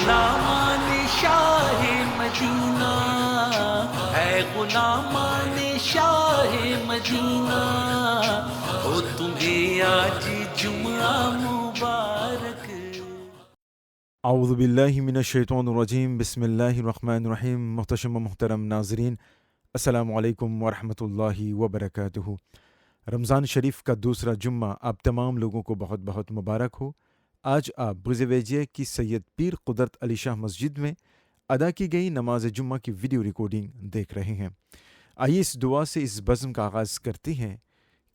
غلامان شاہ مدینہ، اے غلامان شاہ مدینہ، ہو تمہیں آج جمعہ مبارک۔ اعوذ باللہ من الشیطان الرجیم، بسم اللہ الرحمن الرحیم۔ محتشم و محترم ناظرین، السلام علیکم ورحمۃ اللہ وبرکاتہ۔ رمضان شریف کا دوسرا جمعہ آپ تمام لوگوں کو بہت بہت مبارک ہو۔ آج آپ بغزویجیہ کی سید پیر قدرت علی شاہ مسجد میں ادا کی گئی نماز جمعہ کی ویڈیو ریکارڈنگ دیکھ رہے ہیں۔ آئیے اس دعا سے اس بزم کا آغاز کرتے ہیں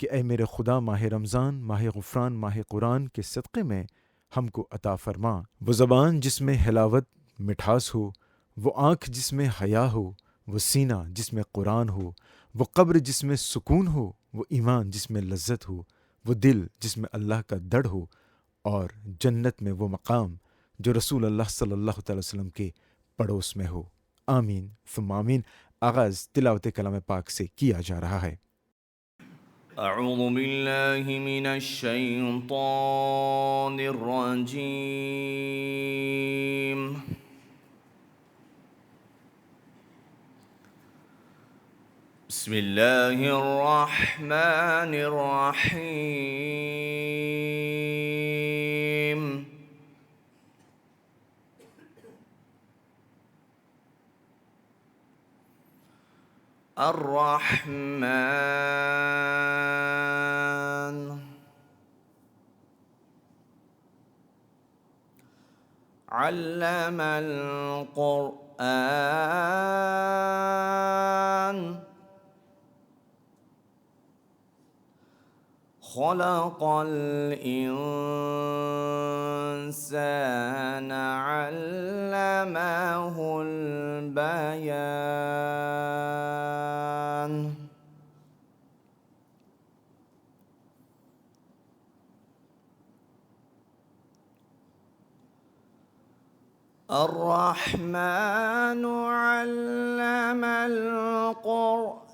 کہ اے میرے خدا، ماہ رمضان، ماہ غفران، ماہ قرآن کے صدقے میں ہم کو عطا فرما۔ وہ زبان جس میں حلاوت مٹھاس ہو، وہ آنکھ جس میں حیا ہو، وہ سینہ جس میں قرآن ہو، وہ قبر جس میں سکون ہو، وہ ایمان جس میں لذت ہو، وہ دل جس میں اللہ کا دڑ ہو، اور جنت میں وہ مقام جو رسول اللہ صلی اللہ تعالی وسلم کے پڑوس میں ہو۔ آمین ثم آمین۔ آغاز تلاوت کلام پاک سے کیا جا رہا ہے۔ اعوذ باللہ من الشیطان الرجیم، بسم اللہ الرحمن الرحیم۔ الرحمن علم القرآن، خلق الإنسان، علمه البيان، الرحمن علم القرآن،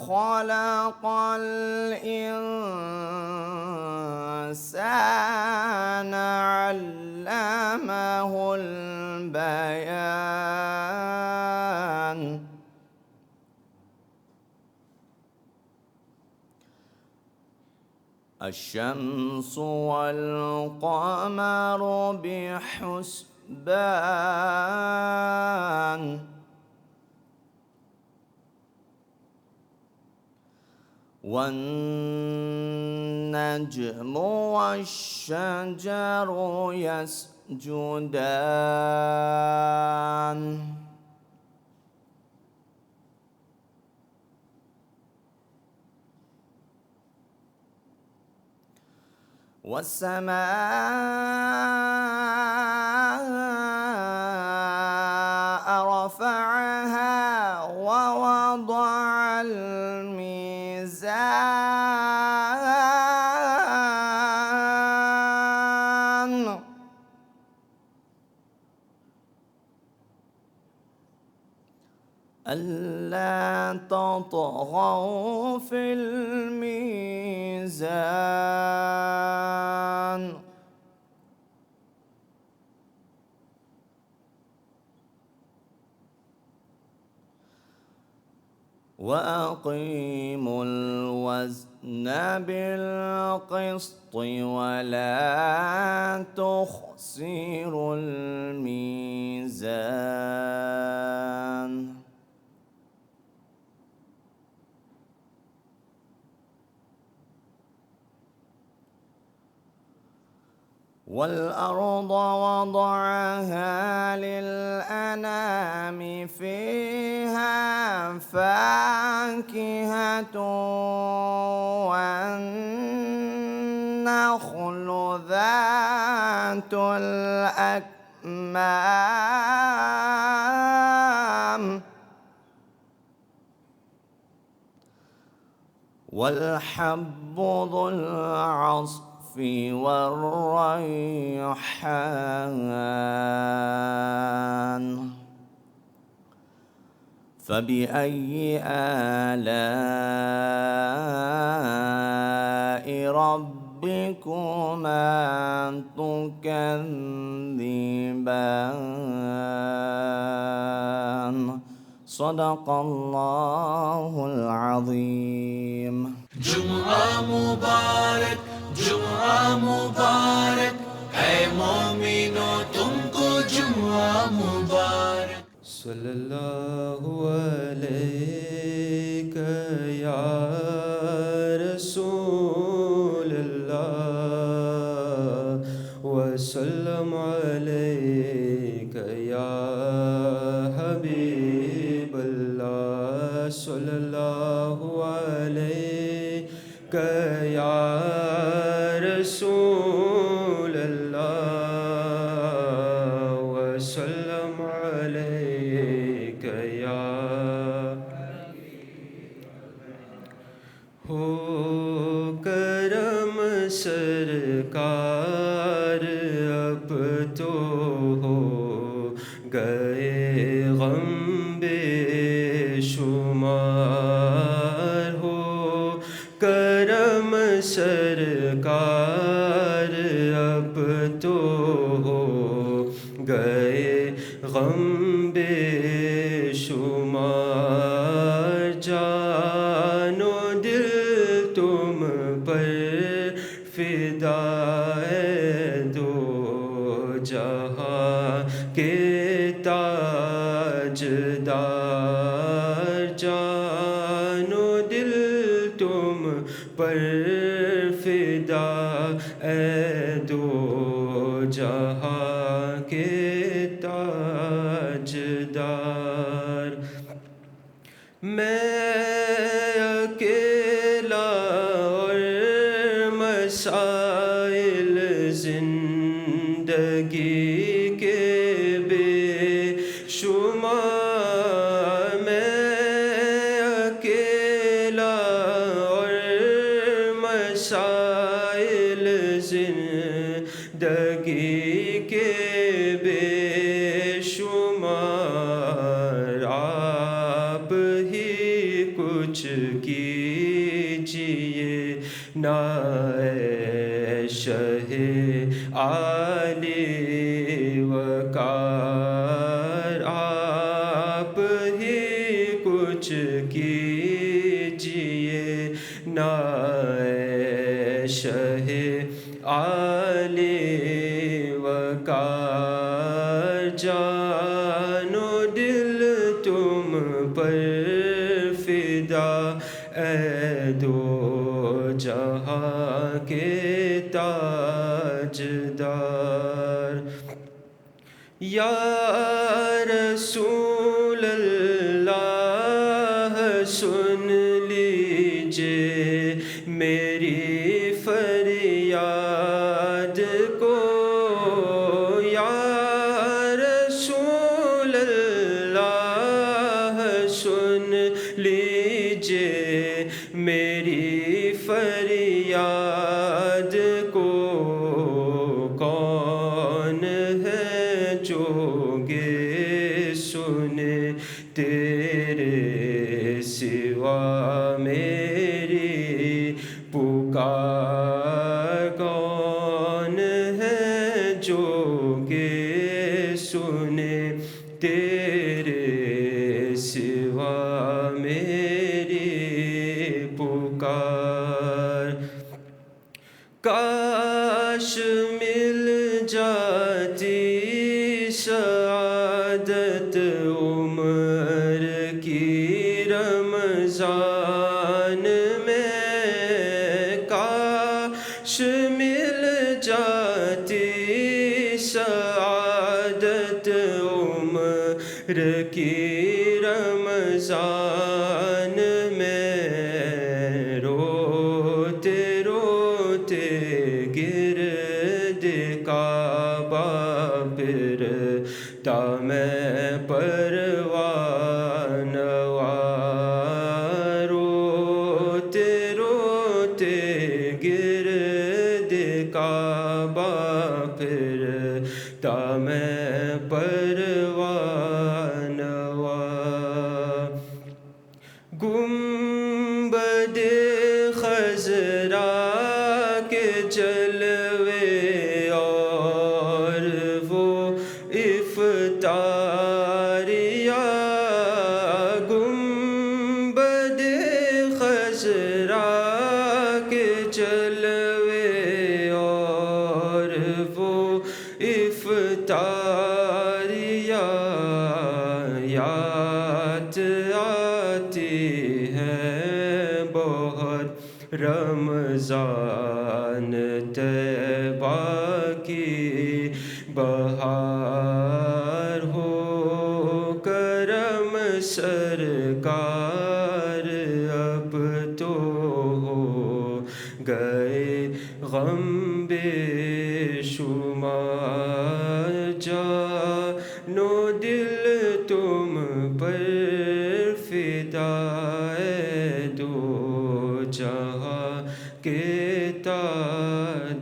خلق الإنسان، علمه البيان، الشمس والقمر بحسبان، والنجم والشجر يسجدان، والسماء رفعها ووضع الميزان، ألا تطغوا في الميزان، وأقيموا الوزن بالقسط ولا تخسروا الميزان، والأرض وضعها للأنام، فيها فاكهة والنخل ذات الأكمام، والحب ذو العصف والريحان، فبأي آلاء ربكما تكذبان صدق الله العظيم. جمعہ مبارک، جمعہ مبارک، اے مومنو تم کو جمعہ مبارک. صلی اللہ علیک یا رسول اللہ وسلم علیک یا حبیب اللہ. صلی اللہ علیک یا رسول اللہ وسلم علیک یا ہو کرم سرکار اب تو ہو گئے غم بے شمار. ہو کرم سرکار اب تو ہو گئے غم بے شمار. جان و دل تم پر فدا ہے دو جہاں کے تاجدار. جان و دل تم پر فدا اے دو جہاں کے تاجدار. میں اکیلا اور مسائل زندگی کے بے شمار. میں اکیلا اور مسائل زندگی کے بے شمار. آپ ہی کچھ کیجئے نا اے شہ عالی وقار. آپ ہی کچھ کیجئے نا اے شہ عالی وقار. جان و دل تم پر فدا اے دو جہاں کے تاجدار. یا رسول اللہ سن لیجئے میری فریاد کو. یا رسول اللہ سن لیجئے میری فریاد کو. کون ہے جو گے سنے تیرے سوا میری پکار. کون ہے جو گے سنے تیرے سوا میری پکار. کاش مل جاتی سعادت عمر کی رمضان میں. کاش مل جاتی سعادت عمر کی رمضان میں. روتے روتے گرد کعبہ پھرتا میں پروان وار. روتے روتے گرد کعبہ پھرتا میں پروان وار. گنبد خضرا کے جلوے اور وہ افطاریاں گنبد خضرا کے جلوے اور وہ افطاریاں یاد آتی ہیں بہت رمضان طیبہ کی بہار ہو کرم سرکار اب تو ہو گئے غم بے شمار جانو دل تم پر فدا دو جہاں کے تاجدار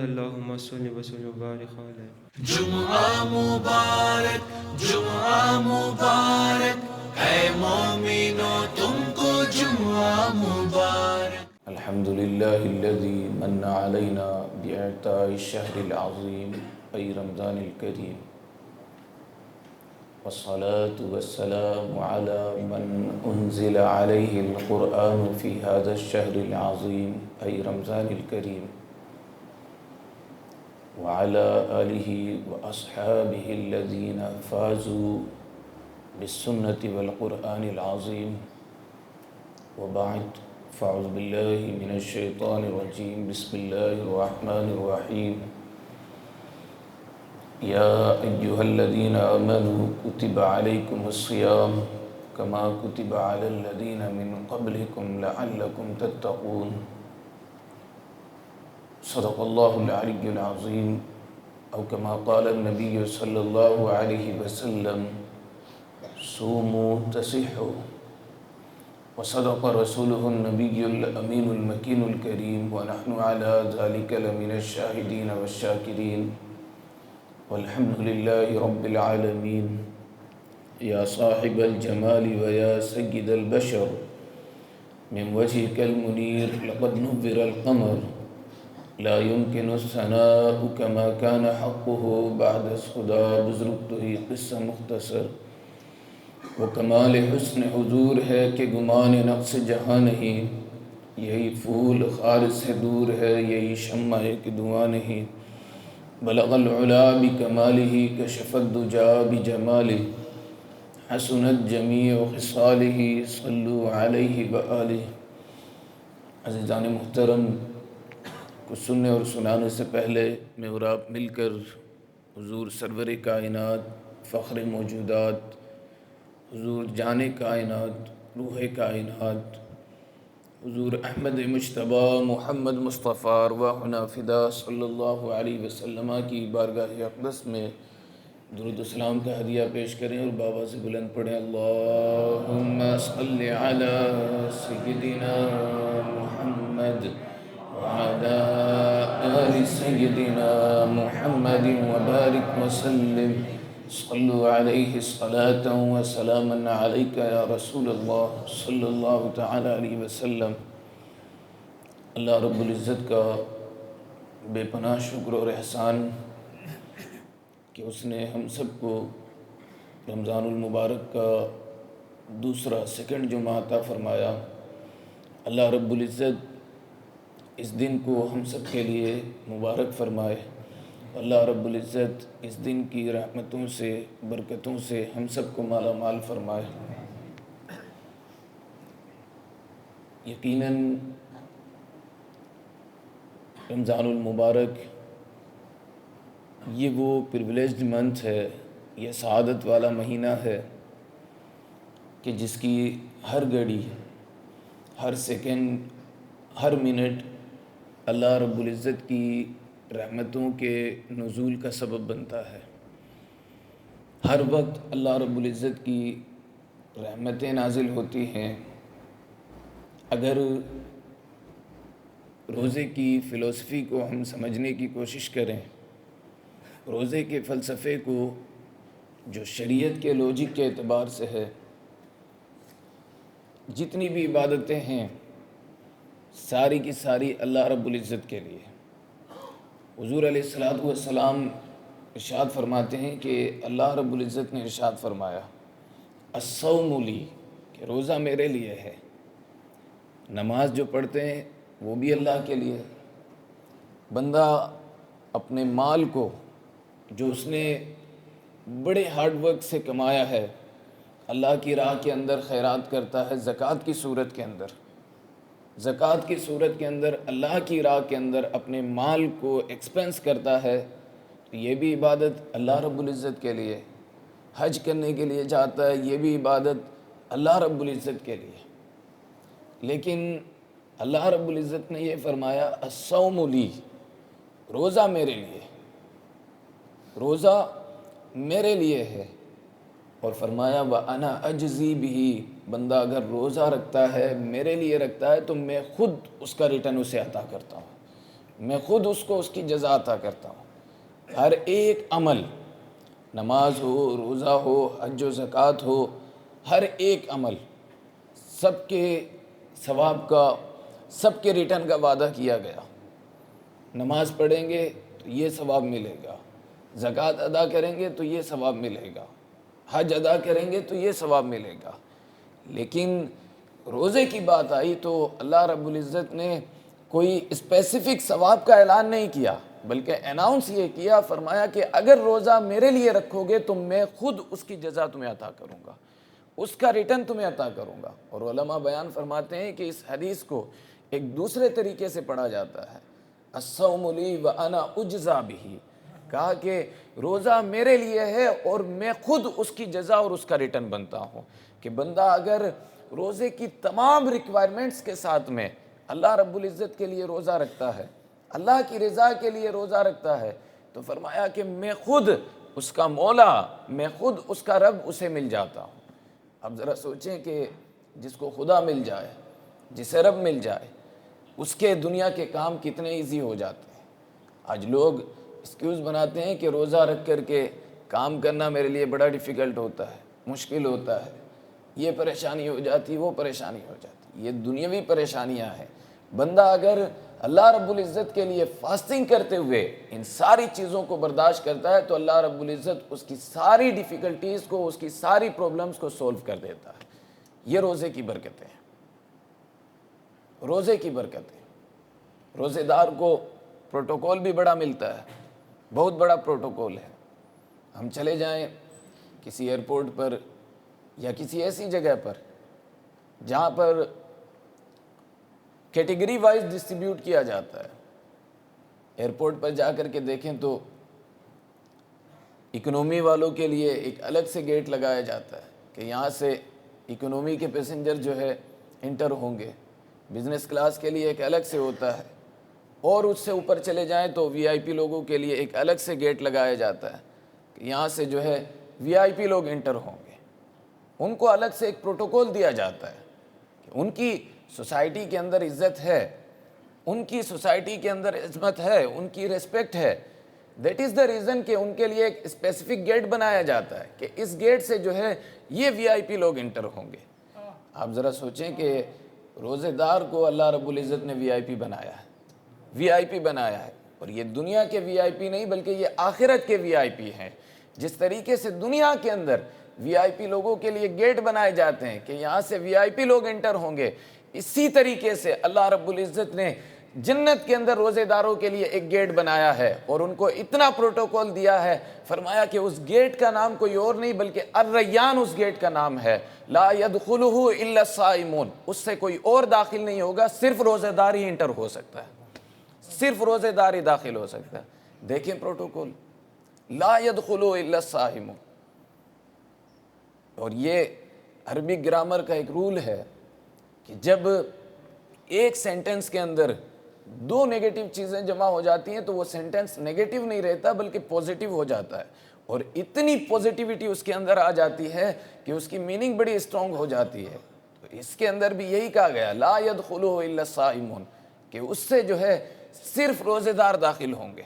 اللہم صلی وسلم وبارک علیہ جمعہ مبارک جمعہ مبارک اے مومنو تم کو جمعہ مبارک الحمد لله الذي من علينا بإعطاء الشهر العظيم أي رمضان الكريم والصلاة والسلام على من أنزل عليه القرآن في هذا الشهر العظيم أي رمضان الكريم وعلى آله وأصحابه الذين فازوا بالسنة والقرآن العظيم وبعد فأعوذ بالله من الشيطان الرجيم بسم الله الرحمن الرحيم يا أيها الذين آمنوا كتب عليكم الصيام كما كتب على الذين من قبلكم لعلكم تتقون صدق الله العلي العظيم أو كما قال النبي صلى الله عليه وسلم صوموا تصحوا وصدق رسوله النبي الأمين المكين الكريم ونحن على ذلك لمن الشاهدين والشاكرين والحمد لله رب العالمين يا صاحب الجمال ويا سيد البشر من وجهك المنير لقد نور القمر لا يمكن الثناء كما كان حقه بعد خدا بزرگته قصہ مختصر وہ کمال حسن حضور ہے کہ گمان نقص جہاں نہیں یہی پھول خار سے دور ہے یہی شمع کہ دعا نہیں بلغ العلا بکمالہ کشف الدجا بجمالہ حسنت جمیع خصالہ صلو علیہ وآلہ عزیزان محترم، کچھ سننے اور سنانے سے پہلے میں اور آپ مل کر حضور سرور کائنات فخر موجودات حضور جان کائنات روح کائنات حضور احمد مجتبی محمد مصطفیٰ ارواحنا فدا صلی اللہ علیہ وسلم کی بارگاہ اقدس میں درود و سلام کا ہدیہ پیش کریں اور بابا سے بلند پڑھیں اللہم صلی علی سیدنا محمد وعلی آل سیدنا محمد وبارک وسلم صلو علیہ الصلاة وسلاما علیک یا رسول اللہ صلی اللہ تعالی علیہ وسلم۔ اللہ رب العزت کا بے پناہ شکر اور احسان کہ اس نے ہم سب کو رمضان المبارک کا دوسرا سیکنڈ جمعہ عطا فرمایا۔ اللہ رب العزت اس دن کو ہم سب کے لیے مبارک فرمائے۔ اللہ رب العزت اس دن کی رحمتوں سے برکتوں سے ہم سب کو مالا مال فرمائے۔ یقیناً رمضان المبارک یہ وہ پریولیجڈ منتھ ہے، یہ سعادت والا مہینہ ہے کہ جس کی ہر گھڑی، ہر سیکنڈ، ہر منٹ اللہ رب العزت کی رحمتوں کے نزول کا سبب بنتا ہے۔ ہر وقت اللہ رب العزت کی رحمتیں نازل ہوتی ہیں۔ اگر روزے کی فلسفی کو ہم سمجھنے کی کوشش کریں، روزے کے فلسفے کو جو شریعت کے لوجک کے اعتبار سے ہے، جتنی بھی عبادتیں ہیں ساری کی ساری اللہ رب العزت کے لیے۔ حضور علیہ الصلوۃ والسلام ارشاد فرماتے ہیں کہ اللہ رب العزت نے ارشاد فرمایا الصوم لی، کہ روزہ میرے لیے ہے۔ نماز جو پڑھتے ہیں وہ بھی اللہ کے لیے۔ بندہ اپنے مال کو جو اس نے بڑے ہارڈ ورک سے کمایا ہے اللہ کی راہ کے اندر خیرات کرتا ہے، زکوٰۃ کی صورت کے اندر، زکوٰۃ کی صورت کے اندر اللہ کی راہ کے اندر اپنے مال کو ایکسپینس کرتا ہے، تو یہ بھی عبادت اللہ رب العزت کے لیے۔ حج کرنے کے لیے جاتا ہے، یہ بھی عبادت اللہ رب العزت کے لیے۔ لیکن اللہ رب العزت نے یہ فرمایا الصوم لی، روزہ میرے لیے، روزہ میرے لیے ہے، اور فرمایا وَأَنَا أَجْزِي بِهِ، بندہ اگر روزہ رکھتا ہے میرے لیے رکھتا ہے تو میں خود اس کا ریٹرن اسے عطا کرتا ہوں، میں خود اس کو اس کی جزا عطا کرتا ہوں۔ ہر ایک عمل، نماز ہو، روزہ ہو، حج و زکوٰۃ ہو، ہر ایک عمل سب کے ثواب کا، سب کے ریٹرن کا وعدہ کیا گیا۔ نماز پڑھیں گے تو یہ ثواب ملے گا، زکوٰۃ ادا کریں گے تو یہ ثواب ملے گا، حج ادا کریں گے تو یہ ثواب ملے گا۔ لیکن روزے کی بات آئی تو اللہ رب العزت نے کوئی اسپیسیفک ثواب کا اعلان نہیں کیا، بلکہ اناؤنس یہ کیا، فرمایا کہ اگر روزہ میرے لیے رکھو گے تو میں خود اس کی جزا تمہیں عطا کروں گا، اس کا ریٹرن تمہیں عطا کروں گا۔ اور علماء بیان فرماتے ہیں کہ اس حدیث کو ایک دوسرے طریقے سے پڑھا جاتا ہے الصوم لی وانا اجزا بہ، کہا کہ روزہ میرے لیے ہے اور میں خود اس کی جزا اور اس کا ریٹرن بنتا ہوں۔ کہ بندہ اگر روزے کی تمام ریکوائرمنٹس کے ساتھ میں اللہ رب العزت کے لیے روزہ رکھتا ہے، اللہ کی رضا کے لیے روزہ رکھتا ہے، تو فرمایا کہ میں خود اس کا مولا، میں خود اس کا رب اسے مل جاتا ہوں۔ اب ذرا سوچیں کہ جس کو خدا مل جائے، جسے رب مل جائے، اس کے دنیا کے کام کتنے ایزی ہو جاتے ہیں۔ آج لوگ ایکسکیوز بناتے ہیں کہ روزہ رکھ کر کے کام کرنا میرے لیے بڑا ڈیفیکلٹ ہوتا ہے، مشکل ہوتا ہے، یہ پریشانی ہو جاتی، وہ پریشانی ہو جاتی، یہ دنیاوی پریشانیاں ہیں۔ بندہ اگر اللہ رب العزت کے لیے فاسٹنگ کرتے ہوئے ان ساری چیزوں کو برداشت کرتا ہے تو اللہ رب العزت اس کی ساری ڈیفیکلٹیز کو، اس کی ساری پرابلمز کو سولو کر دیتا ہے۔ یہ روزے کی برکتیں ہیں، روزے کی برکتیں۔ روزے دار کو پروٹوکول بھی بڑا ملتا ہے، بہت بڑا پروٹوکول ہے۔ ہم چلے جائیں کسی ایئرپورٹ پر یا کسی ایسی جگہ پر جہاں پر کیٹیگری وائز ڈسٹریبیوٹ کیا جاتا ہے، ایئرپورٹ پر جا کر کے دیکھیں تو اکنومی والوں کے لیے ایک الگ سے گیٹ لگایا جاتا ہے کہ یہاں سے اکنومی کے پیسنجر جو ہے انٹر ہوں گے، بزنس کلاس کے لیے ایک الگ سے ہوتا ہے، اور اس سے اوپر چلے جائیں تو وی آئی پی لوگوں کے لیے ایک الگ سے گیٹ لگایا جاتا ہے کہ یہاں سے جو ہے وی آئی پی لوگ انٹر ہوں گے۔ ان کو الگ سے ایک پروٹوکول دیا جاتا ہے کہ ان کی سوسائٹی کے اندر عزت ہے، ان کی سوسائٹی کے اندر عظمت ہے، ان کی ریسپیکٹ ہے۔ دیٹ از دا ریزن کہ ان کے لیے ایک اسپیسیفک گیٹ بنایا جاتا ہے کہ اس گیٹ سے جو ہے یہ وی آئی پی لوگ انٹر ہوں گے۔ آپ ذرا سوچیں کہ روزے دار کو اللہ رب العزت نے وی آئی پی بنایا ہے، وی آئی پی بنایا ہے، اور یہ دنیا کے وی آئی پی نہیں بلکہ یہ آخرت کے وی آئی پی ہیں۔ جس طریقے سے دنیا کے اندر وی آئی پی لوگوں کے لیے گیٹ بنائے جاتے ہیں کہ یہاں سے وی آئی پی لوگ انٹر ہوں گے، اسی طریقے سے اللہ رب العزت نے جنت کے اندر روزے داروں کے لیے ایک گیٹ بنایا ہے اور ان کو اتنا پروٹوکول دیا ہے، فرمایا کہ اس گیٹ کا نام کوئی اور نہیں بلکہ الریان اس گیٹ کا نام ہے، لا يدخلہ الا الصائمون، اس سے کوئی اور داخل نہیں ہوگا، صرف روزے دار ہی انٹر ہو سکتا ہے، صرف روزے دار ہی داخل ہو سکتا ہے۔ دیکھیں پروٹوکول، لا يدخلہ الا الصائمون۔ اور یہ عربی گرامر کا ایک رول ہے کہ جب ایک سینٹنس کے اندر دو نیگیٹو چیزیں جمع ہو جاتی ہیں تو وہ سینٹنس نیگیٹو نہیں رہتا بلکہ پوزیٹیو ہو جاتا ہے، اور اتنی پوزیٹیوٹی اس کے اندر آ جاتی ہے کہ اس کی میننگ بڑی اسٹرانگ ہو جاتی ہے۔ تو اس کے اندر بھی یہی کہا گیا لا يدخلہ الا الصائمون، کہ اس سے جو ہے صرف روزے دار داخل ہوں گے،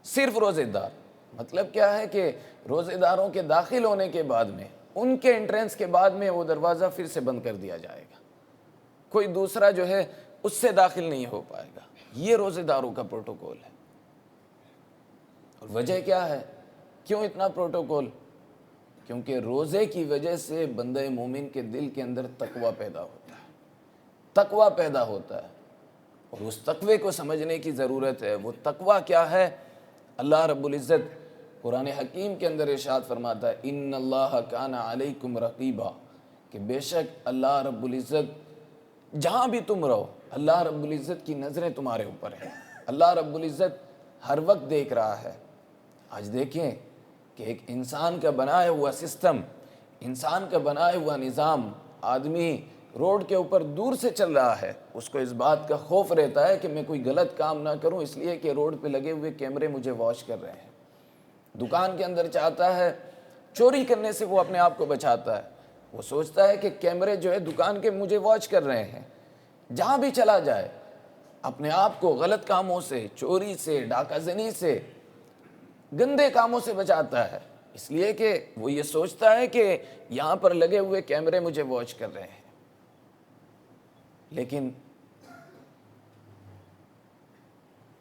صرف روزے دار۔ مطلب کیا ہے کہ روزے داروں کے داخل ہونے کے بعد میں، ان کے انٹرنس کے بعد میں وہ دروازہ پھر سے بند کر دیا جائے گا، کوئی دوسرا جو ہے اس سے داخل نہیں ہو پائے گا۔ یہ روزے داروں کا پروٹوکول ہے۔ اور وجہ کیا ہے؟ کیوں اتنا پروٹوکول؟ کیونکہ روزے کی وجہ سے بندہ مومن کے دل کے اندر تقوی پیدا ہوتا ہے، تقوی پیدا ہوتا ہے، اور اس تقوی کو سمجھنے کی ضرورت ہے۔ وہ تقوی کیا ہے؟ اللہ رب العزت قرآن حکیم کے اندر ارشاد فرماتا ہے ان اللہ کان علیکم رقیبا، کہ بے شک اللہ رب العزت جہاں بھی تم رہو، اللہ رب العزت کی نظریں تمہارے اوپر ہیں، اللہ رب العزت ہر وقت دیکھ رہا ہے۔ آج دیکھیں کہ ایک انسان کا بنایا ہوا سسٹم، انسان کا بنایا ہوا نظام، آدمی روڈ کے اوپر دور سے چل رہا ہے، اس کو اس بات کا خوف رہتا ہے کہ میں کوئی غلط کام نہ کروں، اس لیے کہ روڈ پہ لگے ہوئے کیمرے مجھے واچ کر رہے ہیں۔ دکان کے اندر چاہتا ہے چوری کرنے سے وہ اپنے آپ کو بچاتا ہے، وہ سوچتا ہے کہ کیمرے جو ہے دکان کے مجھے واچ کر رہے ہیں، جہاں بھی چلا جائے اپنے آپ کو غلط کاموں سے، چوری سے، ڈاکہ زنی سے، گندے کاموں سے بچاتا ہے، اس لیے کہ وہ یہ سوچتا ہے کہ یہاں پر لگے ہوئے کیمرے مجھے واچ کر رہے ہیں۔ لیکن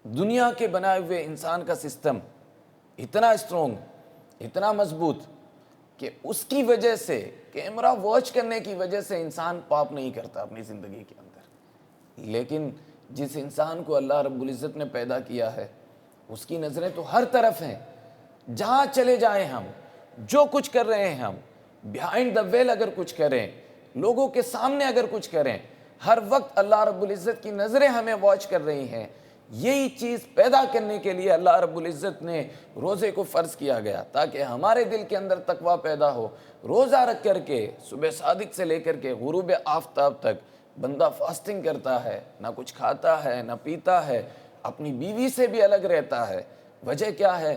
دنیا کے بنائے ہوئے انسان کا سسٹم اتنا اسٹرونگ، اتنا مضبوط کہ اس کی وجہ سے، کیمرہ واچ کرنے کی وجہ سے انسان پاپ نہیں کرتا اپنی زندگی کے اندر۔ لیکن جس انسان کو اللہ رب العزت نے پیدا کیا ہے، اس کی نظریں تو ہر طرف ہیں، جہاں چلے جائیں ہم، جو کچھ کر رہے ہیں ہم، بیہائنڈ دا ویل اگر کچھ کریں، لوگوں کے سامنے اگر کچھ کریں، ہر وقت اللہ رب العزت کی نظریں ہمیں واچ کر رہی ہیں۔ یہی چیز پیدا کرنے کے لیے اللہ رب العزت نے روزے کو فرض کیا گیا، تاکہ ہمارے دل کے اندر تقوی پیدا ہو۔ روزہ رکھ کر کے صبح صادق سے لے کر کے غروب آفتاب تک بندہ فاسٹنگ کرتا ہے، نہ کچھ کھاتا ہے، نہ پیتا ہے، اپنی بیوی سے بھی الگ رہتا ہے۔ وجہ کیا ہے؟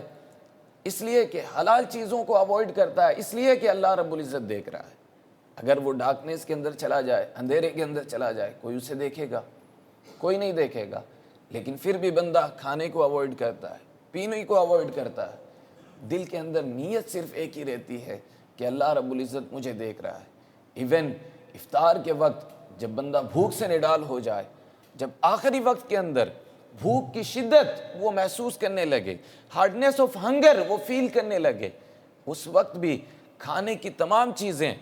اس لیے کہ حلال چیزوں کو اوائڈ کرتا ہے، اس لیے کہ اللہ رب العزت دیکھ رہا ہے۔ اگر وہ ڈارکنیس کے اندر چلا جائے، اندھیرے کے اندر چلا جائے، کوئی اسے دیکھے گا؟ کوئی نہیں دیکھے گا۔ لیکن پھر بھی بندہ کھانے کو اوائڈ کرتا ہے، پینے کو اوائڈ کرتا ہے، دل کے اندر نیت صرف ایک ہی رہتی ہے کہ اللہ رب العزت مجھے دیکھ رہا ہے۔ ایون افطار کے وقت جب بندہ بھوک سے نڈال ہو جائے، جب آخری وقت کے اندر بھوک کی شدت وہ محسوس کرنے لگے، ہارڈنیس آف ہنگر وہ فیل کرنے لگے، اس وقت بھی کھانے کی تمام چیزیں،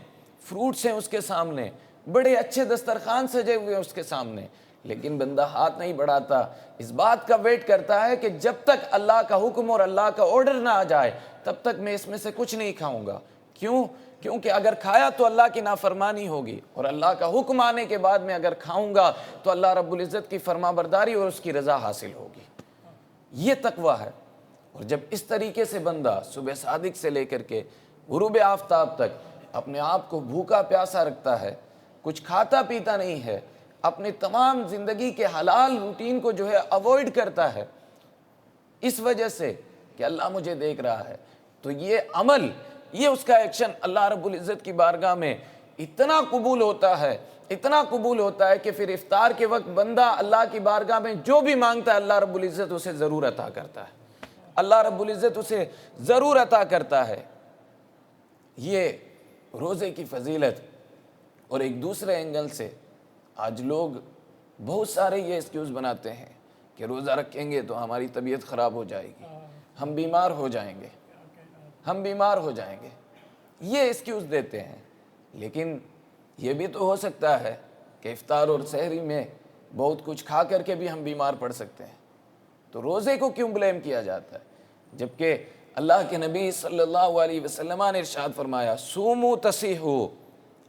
فروٹس ہیں اس کے سامنے، بڑے اچھے دسترخوان سجے ہوئے ہیں اس کے سامنے، لیکن بندہ ہاتھ نہیں بڑھاتا، اس بات کا ویٹ کرتا ہے کہ جب تک اللہ کا حکم اور اللہ کا آرڈر نہ آ جائے تب تک میں اس میں سے کچھ نہیں کھاؤں گا۔ کیوں؟ کیونکہ اگر کھایا تو اللہ کی نافرمانی ہوگی، اور اللہ کا حکم آنے کے بعد میں اگر کھاؤں گا تو اللہ رب العزت کی فرما برداری اور اس کی رضا حاصل ہوگی۔ یہ تقویٰ ہے۔ اور جب اس طریقے سے بندہ صبح صادق سے لے کر کے غروب آفتاب تک اپنے آپ کو بھوکا پیاسا رکھتا ہے، کچھ کھاتا پیتا نہیں ہے، اپنے تمام زندگی کے حلال روٹین کو جو ہے اوائڈ کرتا ہے، اس وجہ سے کہ اللہ مجھے دیکھ رہا ہے، تو یہ عمل، یہ اس کا ایکشن اللہ رب العزت کی بارگاہ میں اتنا قبول ہوتا ہے، اتنا قبول ہوتا ہے کہ پھر افطار کے وقت بندہ اللہ کی بارگاہ میں جو بھی مانگتا ہے اللہ رب العزت اسے ضرور عطا کرتا ہے، اللہ رب العزت اسے ضرور عطا کرتا ہے۔ یہ روزے کی فضیلت۔ اور ایک دوسرے اینگل سے آج لوگ بہت سارے یہ ایکسکیوز بناتے ہیں کہ روزہ رکھیں گے تو ہماری طبیعت خراب ہو جائے گی، ہم بیمار ہو جائیں گے، ہم بیمار ہو جائیں گے، یہ ایکسکیوز دیتے ہیں۔ لیکن یہ بھی تو ہو سکتا ہے کہ افطار اور سحری میں بہت کچھ کھا کر کے بھی ہم بیمار پڑ سکتے ہیں، تو روزے کو کیوں بلیم کیا جاتا ہے؟ جبکہ اللہ کے نبی صلی اللہ علیہ وسلم نے ارشاد فرمایا سومو تصیحو،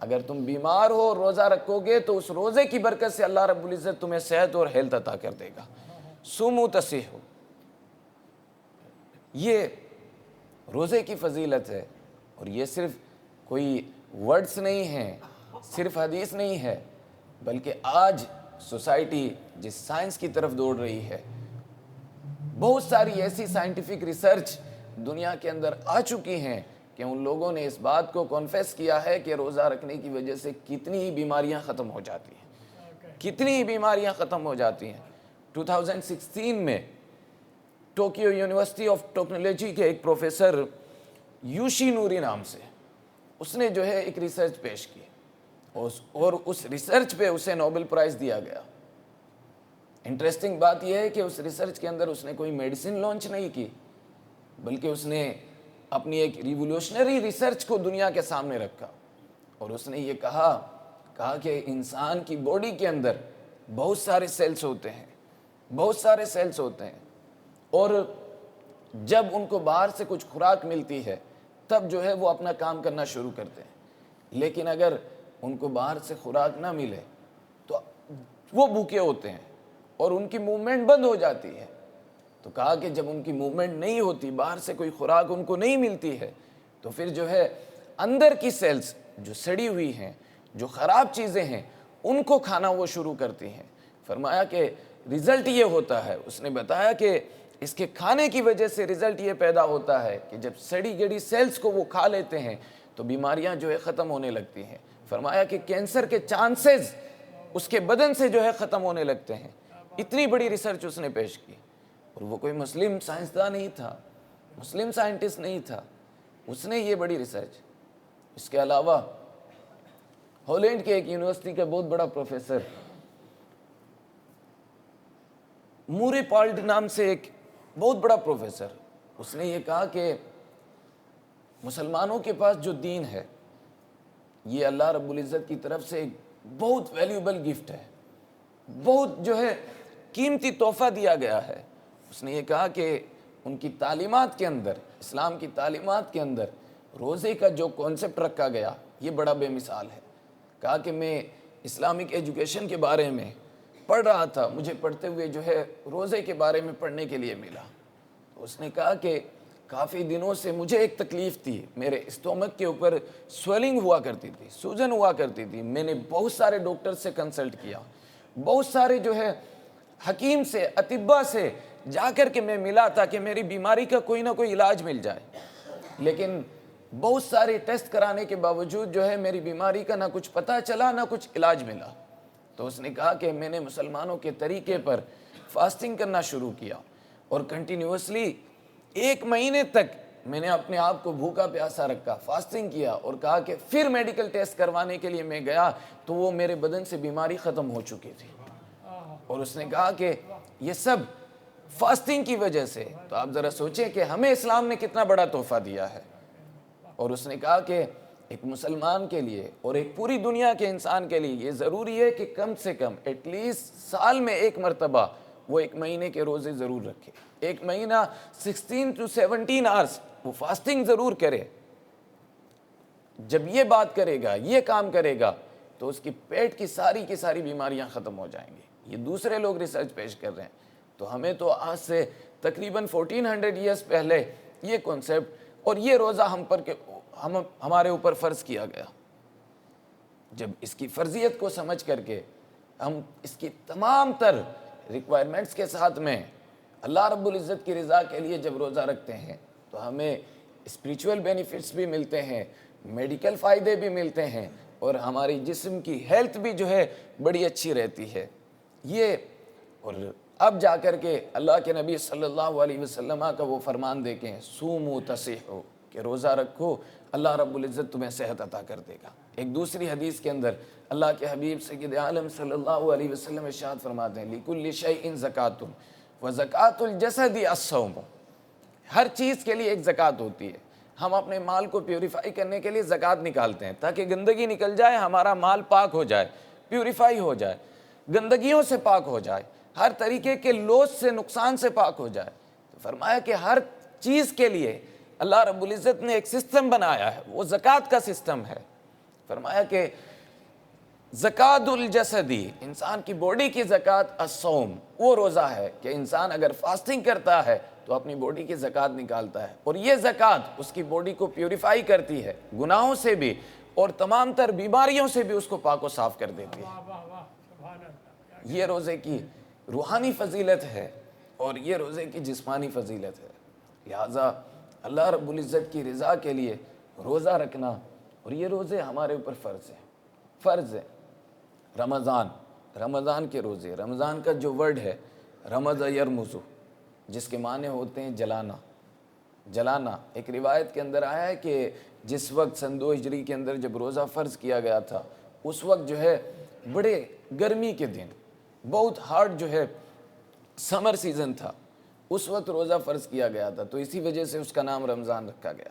اگر تم بیمار ہو روزہ رکھو گے تو اس روزے کی برکت سے اللہ رب العزت تمہیں صحت اور ہیلتھ عطا کر دے گا۔ سومو تصیحو، یہ روزے کی فضیلت ہے۔ اور یہ صرف کوئی ورڈز نہیں ہیں، صرف حدیث نہیں ہے، بلکہ آج سوسائٹی جس سائنس کی طرف دوڑ رہی ہے، بہت ساری ایسی سائنٹیفک ریسرچ دنیا کے اندر آ چکی ہیں کہ ان لوگوں نے اس بات کو کنفیس کیا ہے کہ روزہ رکھنے کی وجہ سے کتنی ہی بیماریاں ختم ہو جاتی ہیں، کتنی ہی بیماریاں ختم ہو جاتی ہیں۔ 2016 میں ٹوکیو یونیورسٹی آف ٹیکنالوجی کے ایک پروفیسر یوشی نوری نام سے، اس نے جو ہے ایک ریسرچ پیش کی، اور اس ریسرچ پہ اسے نوبل پرائز دیا گیا۔ انٹرسٹنگ بات یہ ہے کہ اس ریسرچ کے اندر اس نے کوئی میڈیسن لانچ نہیں کی، بلکہ اس نے اپنی ایک ریولوشنری ریسرچ کو دنیا کے سامنے رکھا، اور اس نے یہ کہا کہ انسان کی باڈی کے اندر بہت سارے سیلز ہوتے ہیں، بہت سارے سیلز ہوتے ہیں، اور جب ان کو باہر سے کچھ خوراک ملتی ہے تب جو ہے وہ اپنا کام کرنا شروع کرتے ہیں، لیکن اگر ان کو باہر سے خوراک نہ ملے تو وہ بھوکے ہوتے ہیں اور ان کی موومنٹ بند ہو جاتی ہے۔ تو کہا کہ جب ان کی موومنٹ نہیں ہوتی، باہر سے کوئی خوراک ان کو نہیں ملتی ہے، تو پھر جو ہے اندر کی سیلز جو سڑی ہوئی ہیں، جو خراب چیزیں ہیں، ان کو کھانا وہ شروع کرتی ہیں۔ فرمایا کہ رزلٹ یہ ہوتا ہے، اس نے بتایا کہ اس کے کھانے کی وجہ سے رزلٹ یہ پیدا ہوتا ہے کہ جب سڑی گڑی سیلز کو وہ کھا لیتے ہیں تو بیماریاں جو ہے ختم ہونے لگتی ہیں۔ فرمایا کہ کینسر کے چانسز اس کے بدن سے جو ہے ختم ہونے لگتے ہیں۔ اتنی بڑی ریسرچ اس نے پیش کی، اور وہ کوئی مسلم سائنسداں نہیں تھا، مسلم سائنٹسٹ نہیں تھا، اس نے یہ بڑی ریسرچ۔ اس کے علاوہ ہالینڈ کے ایک یونیورسٹی کا بہت بڑا پروفیسر موری پالڈ نام سے ایک بہت بڑا پروفیسر، اس نے یہ کہا کہ مسلمانوں کے پاس جو دین ہے یہ اللہ رب العزت کی طرف سے ایک بہت ویلیوبل گفٹ ہے، بہت جو ہے قیمتی تحفہ دیا گیا ہے۔ اس نے یہ کہا کہ ان کی تعلیمات کے اندر، اسلام کی تعلیمات کے اندر روزے کا جو کانسیپٹ رکھا گیا یہ بڑا بے مثال ہے۔ کہا کہ میں اسلامک ایجوکیشن کے بارے میں پڑھ رہا تھا، مجھے پڑھتے ہوئے جو ہے روزے کے بارے میں پڑھنے کے لیے ملا، تو اس نے کہا کہ کافی دنوں سے مجھے ایک تکلیف تھی، میرے اسٹومک کے اوپر سویلنگ ہوا کرتی تھی، سوجن ہوا کرتی تھی۔ میں نے بہت سارے ڈاکٹر سے کنسلٹ کیا، بہت سارے جو ہے حکیم سے، اطباء سے جا کر کے میں ملا تاکہ میری بیماری کا کوئی نہ کوئی علاج مل جائے، لیکن بہت سارے ٹیسٹ کرانے کے باوجود جو ہے میری بیماری کا نہ کچھ پتہ چلا نہ کچھ علاج ملا۔ تو اس نے کہا کہ میں نے مسلمانوں کے طریقے پر فاسٹنگ کرنا شروع کیا، اور کنٹینیوسلی 1 مہینے تک میں نے اپنے آپ کو بھوکا پیاسا رکھا، فاسٹنگ کیا، اور کہا کہ پھر میڈیکل ٹیسٹ کروانے کے لیے میں گیا تو وہ میرے بدن سے بیماری ختم ہو چکی تھی، اور اس نے کہا کہ یہ سب فاسٹنگ کی وجہ سے۔ تو آپ ذرا سوچیں کہ ہمیں اسلام نے کتنا بڑا تحفہ دیا ہے۔ اور اس نے کہا کہ ایک مسلمان کے لیے اور ایک پوری دنیا کے انسان کے لیے یہ ضروری ہے کہ کم سے کم ایٹ لیسٹ سال میں 1 مرتبہ وہ 1 مہینے کے روزے ضرور رکھے، 1 مہینہ 16 to 17 آورس وہ فاسٹنگ ضرور کرے۔ جب یہ بات کرے گا، یہ کام کرے گا، تو اس کی پیٹ کی ساری بیماریاں ختم ہو جائیں گی۔ یہ دوسرے لوگ ریسرچ پیش کر رہے ہیں، تو ہمیں تو آج سے تقریباً 1400 ایئرس پہلے یہ کانسیپٹ اور یہ روزہ ہمارے اوپر فرض کیا گیا۔ جب اس کی فرضیت کو سمجھ کر کے ہم اس کی تمام تر ریکوائرمنٹس کے ساتھ میں اللہ رب العزت کی رضا کے لیے جب روزہ رکھتے ہیں تو ہمیں اسپریچول بینیفٹس بھی ملتے ہیں، میڈیکل فائدے بھی ملتے ہیں، اور ہماری جسم کی ہیلتھ بھی جو ہے بڑی اچھی رہتی ہے۔ یہ اور اب جا کر کے اللہ کے نبی صلی اللہ علیہ وسلم کا وہ فرمان دیکھیں، سومو تصیحو، کہ روزہ رکھو، اللہ رب العزت تمہیں صحت عطا کر دے گا۔ ایک دوسری حدیث کے اندر اللہ کے حبیب سید عالم صلی اللہ علیہ وسلم ارشاد فرماتے ہیں، لِكُلِّ شَيْءٍ زَكَاتٌ وَزَكَاتُ الْجَسَدِ الصَّوْمُ، ہر چیز کے لیے ایک زکوٰۃ ہوتی ہے۔ ہم اپنے مال کو پیوریفائی کرنے کے لیے زکوٰۃ نکالتے ہیں تاکہ گندگی نکل جائے، ہمارا مال پاک ہو جائے، پیوریفائی ہو جائے، گندگیوں سے پاک ہو جائے، ہر طریقے کے لوث سے، نقصان سے پاک ہو جائے۔ تو فرمایا کہ ہر چیز کے لیے اللہ رب العزت نے ایک سسٹم بنایا ہے، وہ زکوٰۃ کا سسٹم ہے۔ فرمایا کہ زکوٰۃ الجسدی، انسان کی باڈی کی زکوٰۃ، الصوم، وہ روزہ ہے کہ انسان اگر فاسٹنگ کرتا ہے تو اپنی باڈی کی زکوٰۃ نکالتا ہے، اور یہ زکوٰۃ اس کی باڈی کو پیوریفائی کرتی ہے، گناہوں سے بھی اور تمام تر بیماریوں سے بھی اس کو پاک و صاف کر دیتی ہے۔ یہ روزے کی روحانی فضیلت ہے اور یہ روزے کی جسمانی فضیلت ہے۔ لہٰذا اللہ رب العزت کی رضا کے لیے روزہ رکھنا، اور یہ روزے ہمارے اوپر فرض ہے۔ رمضان کے روزے، رمضان کا جو ورڈ ہے رمض یرمزو، جس کے معنی ہوتے ہیں جلانا۔ ایک روایت کے اندر آیا ہے کہ جس وقت سن 2 ہجری کے اندر جب روزہ فرض کیا گیا تھا، اس وقت جو ہے بڑے گرمی کے دن، بہت ہارڈ جو ہے سمر سیزن تھا، اس وقت روزہ فرض کیا گیا تھا، تو اسی وجہ سے اس کا نام رمضان رکھا گیا۔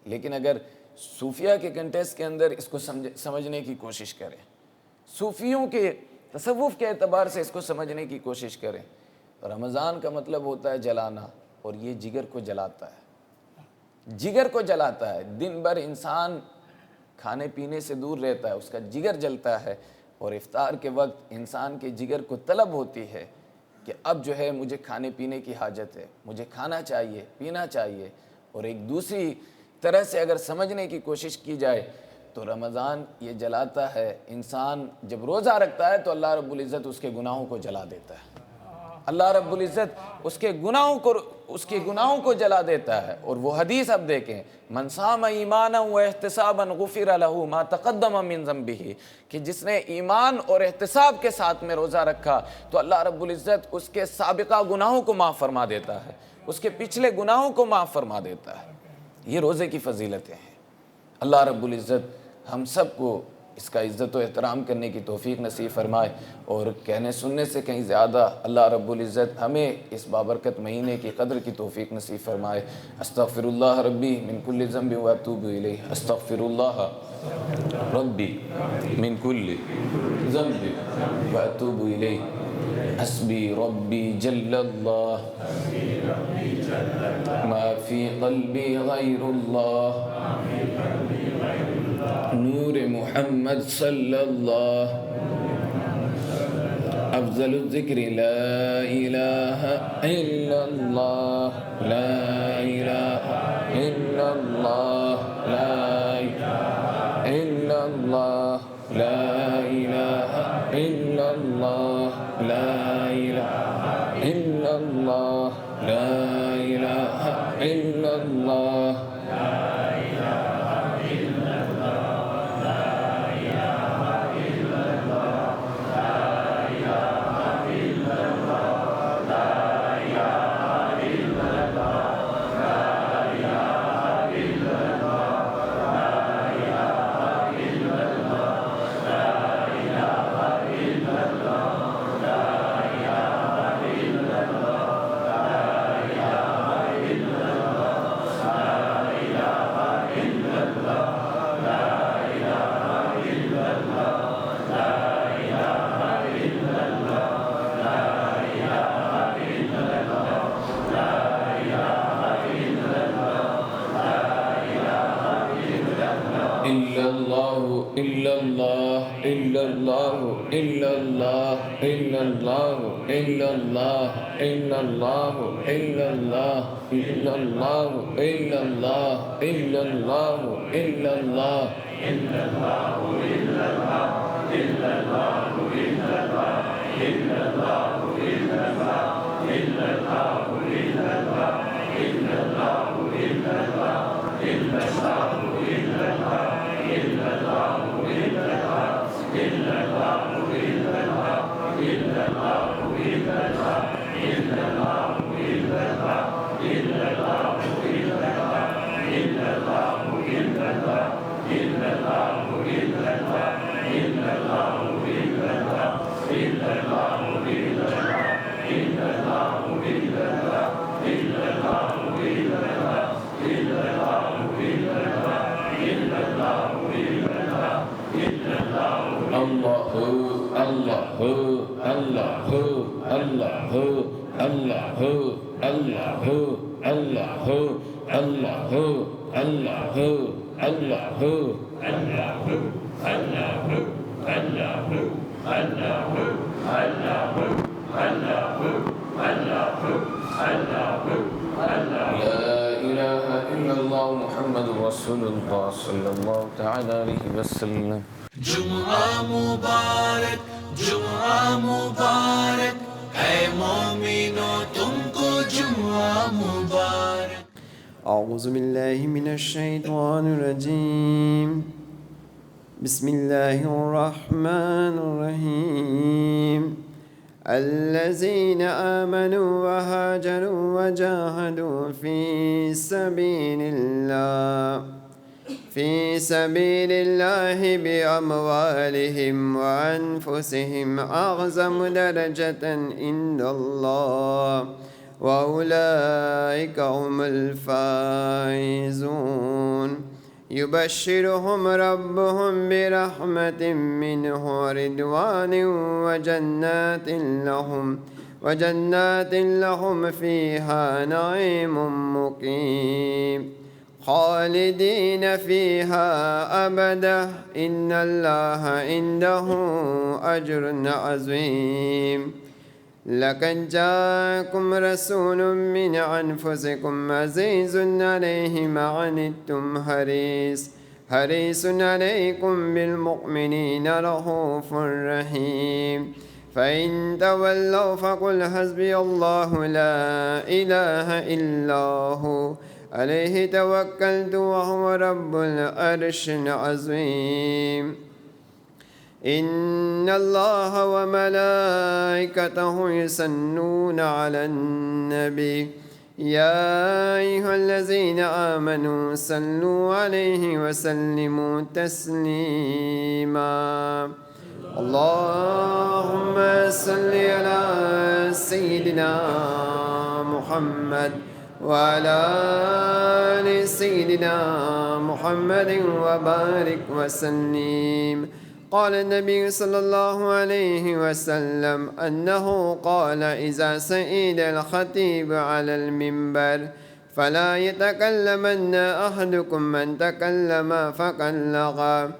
لیکن اگر صوفیہ کے کنٹیکسٹ کے اندر اس کو سمجھنے کی کوشش کریں، صوفیوں کے تصوف کے اعتبار سے اس کو سمجھنے کی کوشش کریں، رمضان کا مطلب ہوتا ہے جلانا، اور یہ جگر کو جلاتا ہے، جگر کو جلاتا ہے۔ دن بھر انسان کھانے پینے سے دور رہتا ہے، اس کا جگر جلتا ہے، اور افطار کے وقت انسان کے جگر کو طلب ہوتی ہے کہ اب جو ہے مجھے کھانے پینے کی حاجت ہے، مجھے کھانا چاہیے، پینا چاہیے۔ اور ایک دوسری طرح سے اگر سمجھنے کی کوشش کی جائے تو رمضان یہ جلاتا ہے، انسان جب روزہ رکھتا ہے تو اللہ رب العزت اس کے گناہوں کو جلا دیتا ہے، اللہ رب العزت اس کے گناہوں کو جلا دیتا ہے۔ اور وہ حدیث اب دیکھیں، من صام ایمانا و احتسابا غفر له ما تقدم من ذنبه، کہ جس نے ایمان اور احتساب کے ساتھ میں روزہ رکھا تو اللہ رب العزت اس کے سابقہ گناہوں کو معاف فرما دیتا ہے، اس کے پچھلے گناہوں کو معاف فرما دیتا ہے۔ یہ روزے کی فضیلتیں ہیں۔ اللہ رب العزت ہم سب کو اس کا عزت و احترام کرنے کی توفیق نصیب فرمائے، اور کہنے سننے سے کہیں زیادہ اللہ رب العزت ہمیں اس بابرکت مہینے کی قدر کی توفیق نصیب فرمائے۔ استغفر اللہ ربی من کل ذنب و اتوب الیہ، استغفر اللہ ربی من کل ذنب و اتوب الیہ، حسبی ربی جل اللہ ما فی قلبی غیر اللہ، نور محمد صلی اللہ، افضل الذکر لا الہ الا اللہ، لا الہ الا اللہ، لا الہ الا اللہ، لا الہ الا اللہ، لا الہ الا اللہ، لا الہ الا اللہ۔ جمعہ مبارک، جمعہ مبارک، اے مومنو تم کو جمعہ مبارک۔ اعوذ باللہ من الشیطان الرجیم، بسم اللہ الرحمن الرحیم۔ الذین آمنوا وہاجروا وجاہدوا فی سبیل اللہ في سبيل الله بأموالهم وأنفسهم أعظم درجة عند الله وأولئك هم الفائزون يبشرهم ربهم برحمة منه ورضوان وجنات لهم فيها نعيم مقيم خالدين فيها أبدا إن الله عنده أجر عظيم لقد جاءكم رسول من أنفسكم عزيز عليه ما عنتم حريص عليكم بالمؤمنين رؤوف رحيم فإن تولوا فقل حسبي الله لا إله إلا هو عليه توكلت وهو رب العرش العظيم إن الله وملائكته يصلون على النبي يا أيها الذين آمنوا صلوا عليه وسلموا تسليما اللهم صل على سيدنا محمد وعلى آل سيدنا محمد وبارك وسلم قال النبي صلى الله عليه وسلم أنه قال إذا سئل الخطيب على المنبر فلا يتكلمن أحدكم من تكلم فقد لغى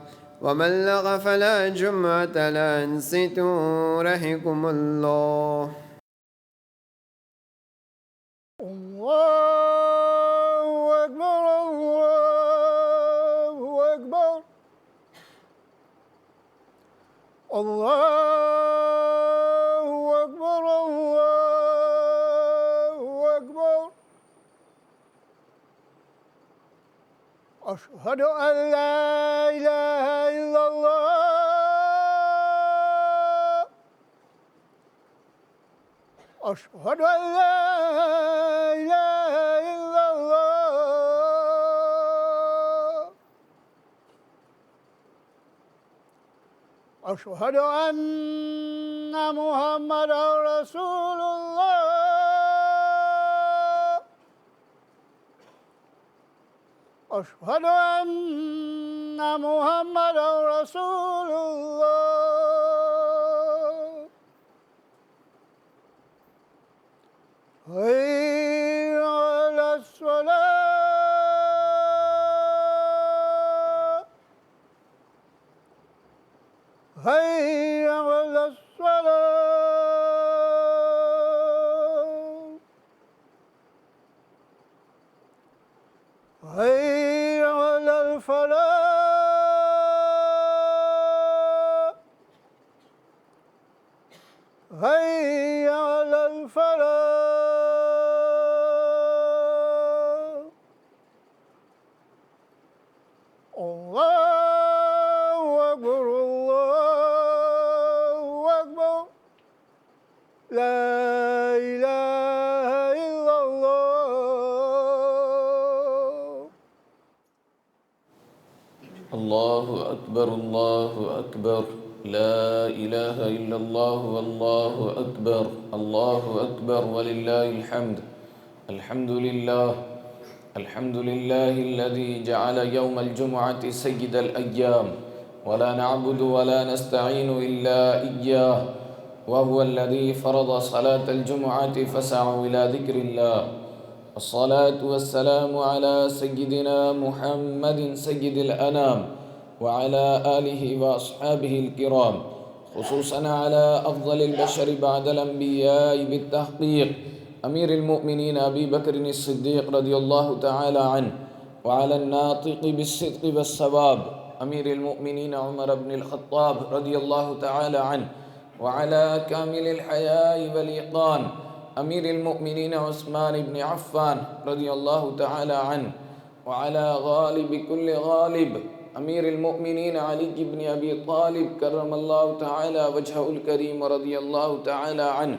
ومن لغى فلا جمعة له انصتوا رحمكم الله الله أكبر الله أكبر الله أكبر الله أكبر أشهد أن لا إله إلا الله أشهد أن لا إله إلا الله أشهد أن محمدا رسول الله أشهد أن محمدا رسول الله حي على الصلاة حي على الصلاة حي على الفلاح حي على الفلاح الله أكبر الله أكبر لا إله إلا الله الله أكبر الله أكبر لا إله إلا الله والله أكبر الله أكبر ولله الحمد الحمد لله الذي جعل يوم الجمعة سيد الأيام ولا نعبد ولا نستعين إلا إياه وهو الذي فرض صلاة الجمعة فسعوا إلى ذكر الله الصلاة والسلام على سيدنا محمد سيد الأنام وعلى آله وأصحابه الكرام خصوصا على أفضل البشر بعد الأنبياء بالتحقيق أمير المؤمنين أبي بكر الصديق رضي الله تعالى عنه وعلى الناطق بالصدق والصواب أمير المؤمنين عمر بن الخطاب رضي الله تعالى عنه وعلى كامل الحياء والإيقان أمير المؤمنين عثمان بن عفان رضي الله تعالى عنه وعلى غالب كل غالب أمير المؤمنين علي بن أبي طالب كرم الله تعالى وجهه الكريم رضي الله تعالى عنه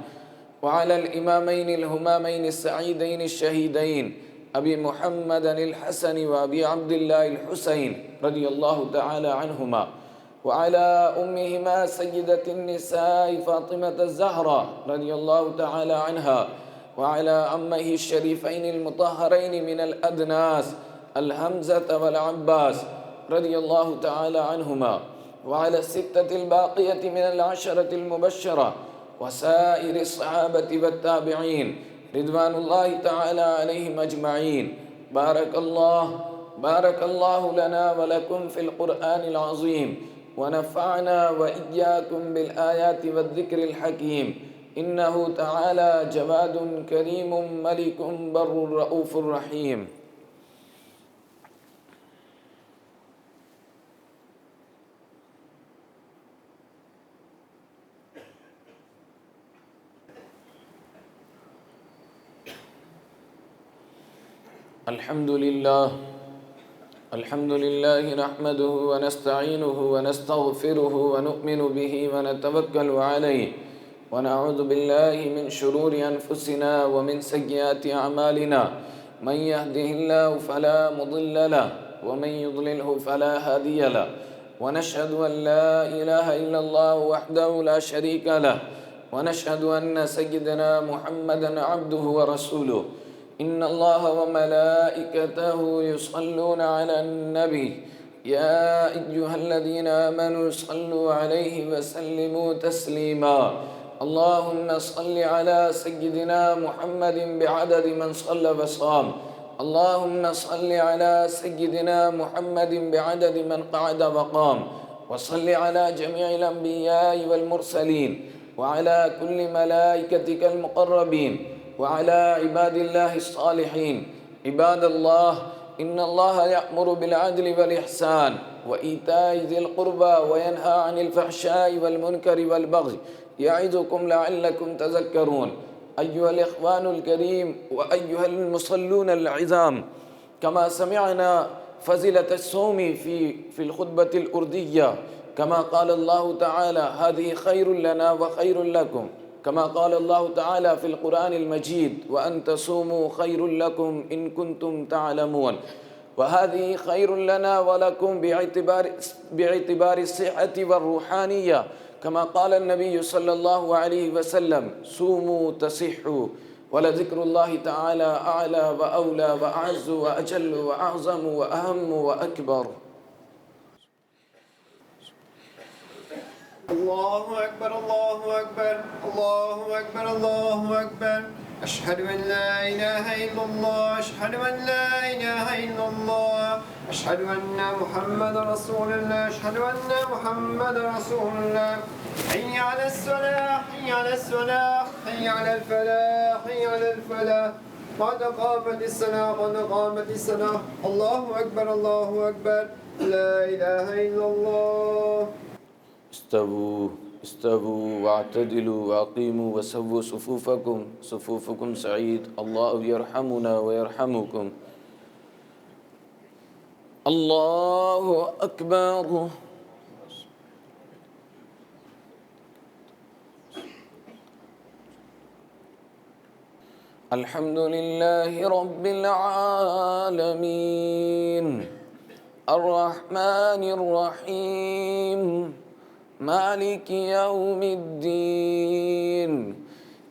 وعلى الإمامين الهمامين السعيدين الشهيدين أبي محمد الحسن وأبي عبد الله الحسين رضي الله تعالى عنهما، وعلى أمهما سيدة النساء فاطمة الزهراء رضي الله تعالى عنها، وعلى عمه الشريفين المطهرين من الأدناس الحمزة والعباس رضي الله تعالى عنهما، وعلى الستة الباقية من العشرة المبشرة وسائر الصحابة والتابعين رضوان الله تعالى عليهم أجمعين. بارك الله لنا ولكم في القرآن العظيم، ونفعنا وإياكم بالآيات والذكر الحكيم، إنه تعالى جواد كريم ملك بر رؤوف رحيم. الحمد لله نحمده ونستعينه ونستغفره ونؤمن به ونتوكل عليه، ونعوذ بالله من شرور أنفسنا ومن سيئات أعمالنا، من يهده الله فلا مضل له ومن يضلله فلا هادي له، ونشهد أن لا إله إلا الله وحده لا شريك له، ونشهد أن سيدنا محمدا عبده ورسوله. إن الله وملائكته يصلون على النبي، يا أيها الذين آمنوا صلوا عليه وسلموا تسليما. اللهم صل على سيدنا محمد بعدد من صلى وصام، اللهم صل على سيدنا محمد بعدد من قعد وقام، وصل على جميع الأنبياء والمرسلين، وعلى كل ملائكتك المقربين، وعلى عباد الله الصالحين. عباد الله، إن الله يأمر بالعدل والإحسان وإيتاء ذي القربى وينهى عن الفحشاء والمنكر والبغي، يعظكم لعلكم تذكرون. أيها الإخوان الكريم وأيها المصلون العظام، كما سمعنا فضيلة الصوم في الخطبة الأردية، كما قال الله تعالى هذه خير لنا وخير لكم، كما قال الله تعالى في القرآن المجيد وأن تصوموا خير لكم إن كنتم تعلمون، وهذه خير لنا ولكم باعتبار الصحة والروحانية، كما قال النبي صلى الله عليه وسلم صوموا تصحوا، ولذكر الله تعالى أعلى وأولى وأعز وأجل وأعظم وأهم وأكبر. الله أكبر الله أكبر الله أكبر الله أكبر، أشهد أن لا إله إلا الله، أشهد أن لا إله إلا الله، أشهد أن محمد رسول الله، أشهد أن محمد رسول الله. حي على الصلاة حي على الصلاة حي على الفلاح حي على الفلاح، قد قامت الصلاة قد قامت الصلاة. الله أكبر الله أكبر، لا إله إلا الله. استووا واعتدلوا واقيموا وسووا صفوفكم سعيد، الله يرحمنا ويرحمكم. الله أكبر. الحمد لله رب العالمين، الرحمن الرحيم، مالك يوم الدين،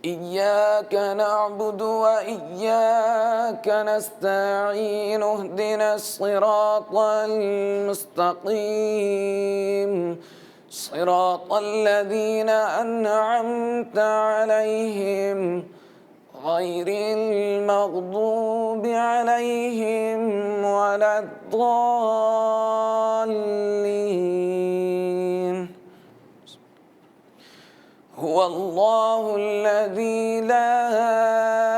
إياك نعبد وإياك نستعين، اهدنا الصراط المستقيم، صراط الذين أنعمت عليهم غير المغضوب عليهم ولا الضالين. هو الله الذي لا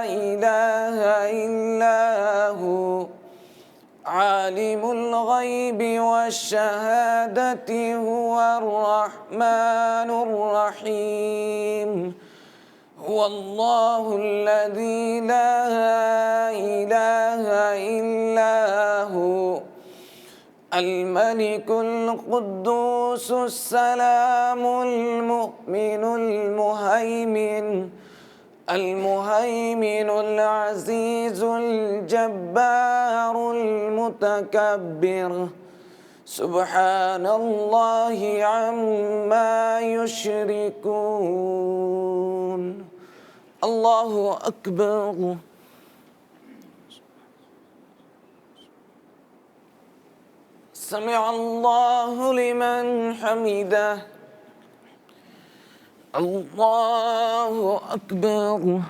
إله إلا هو، عالم الغيب والشهادة، هو الرحمن الرحيم. هو الله الذي لا إله إلا هو، الملك القدوس السلام المؤمن المهيمن المهيمن العزيز الجبار المتكبر سبحان الله عما يشركون. الله أكبر. سمع الله لمن حمده. الله أكبر.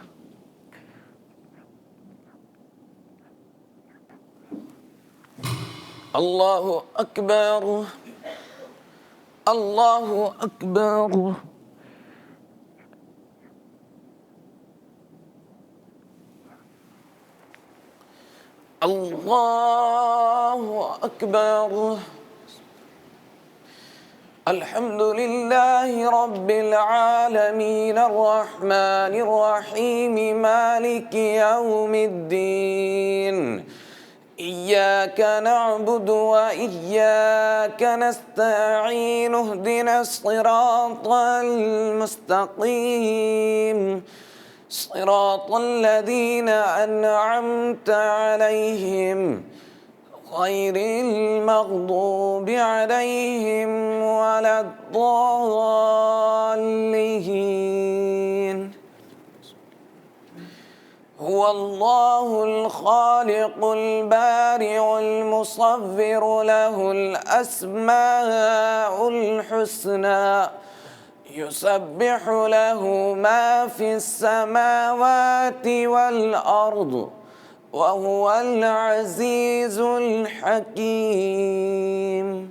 الله أكبر. الله أكبر. الله أكبر. الحمد لله رب العالمين الرحمن الرحيم مالك يوم الدين. إياك نعبد وإياك نستعين. اهدنا الصراط المستقيم صراط الذين أنعمت عليهم غير المغضوب عليهم ولا الضالين. هو الله الخالق البارئ المصور له الأسماء الحسنى يسبح له ما في السماوات والأرض وهو العزيز الحكيم.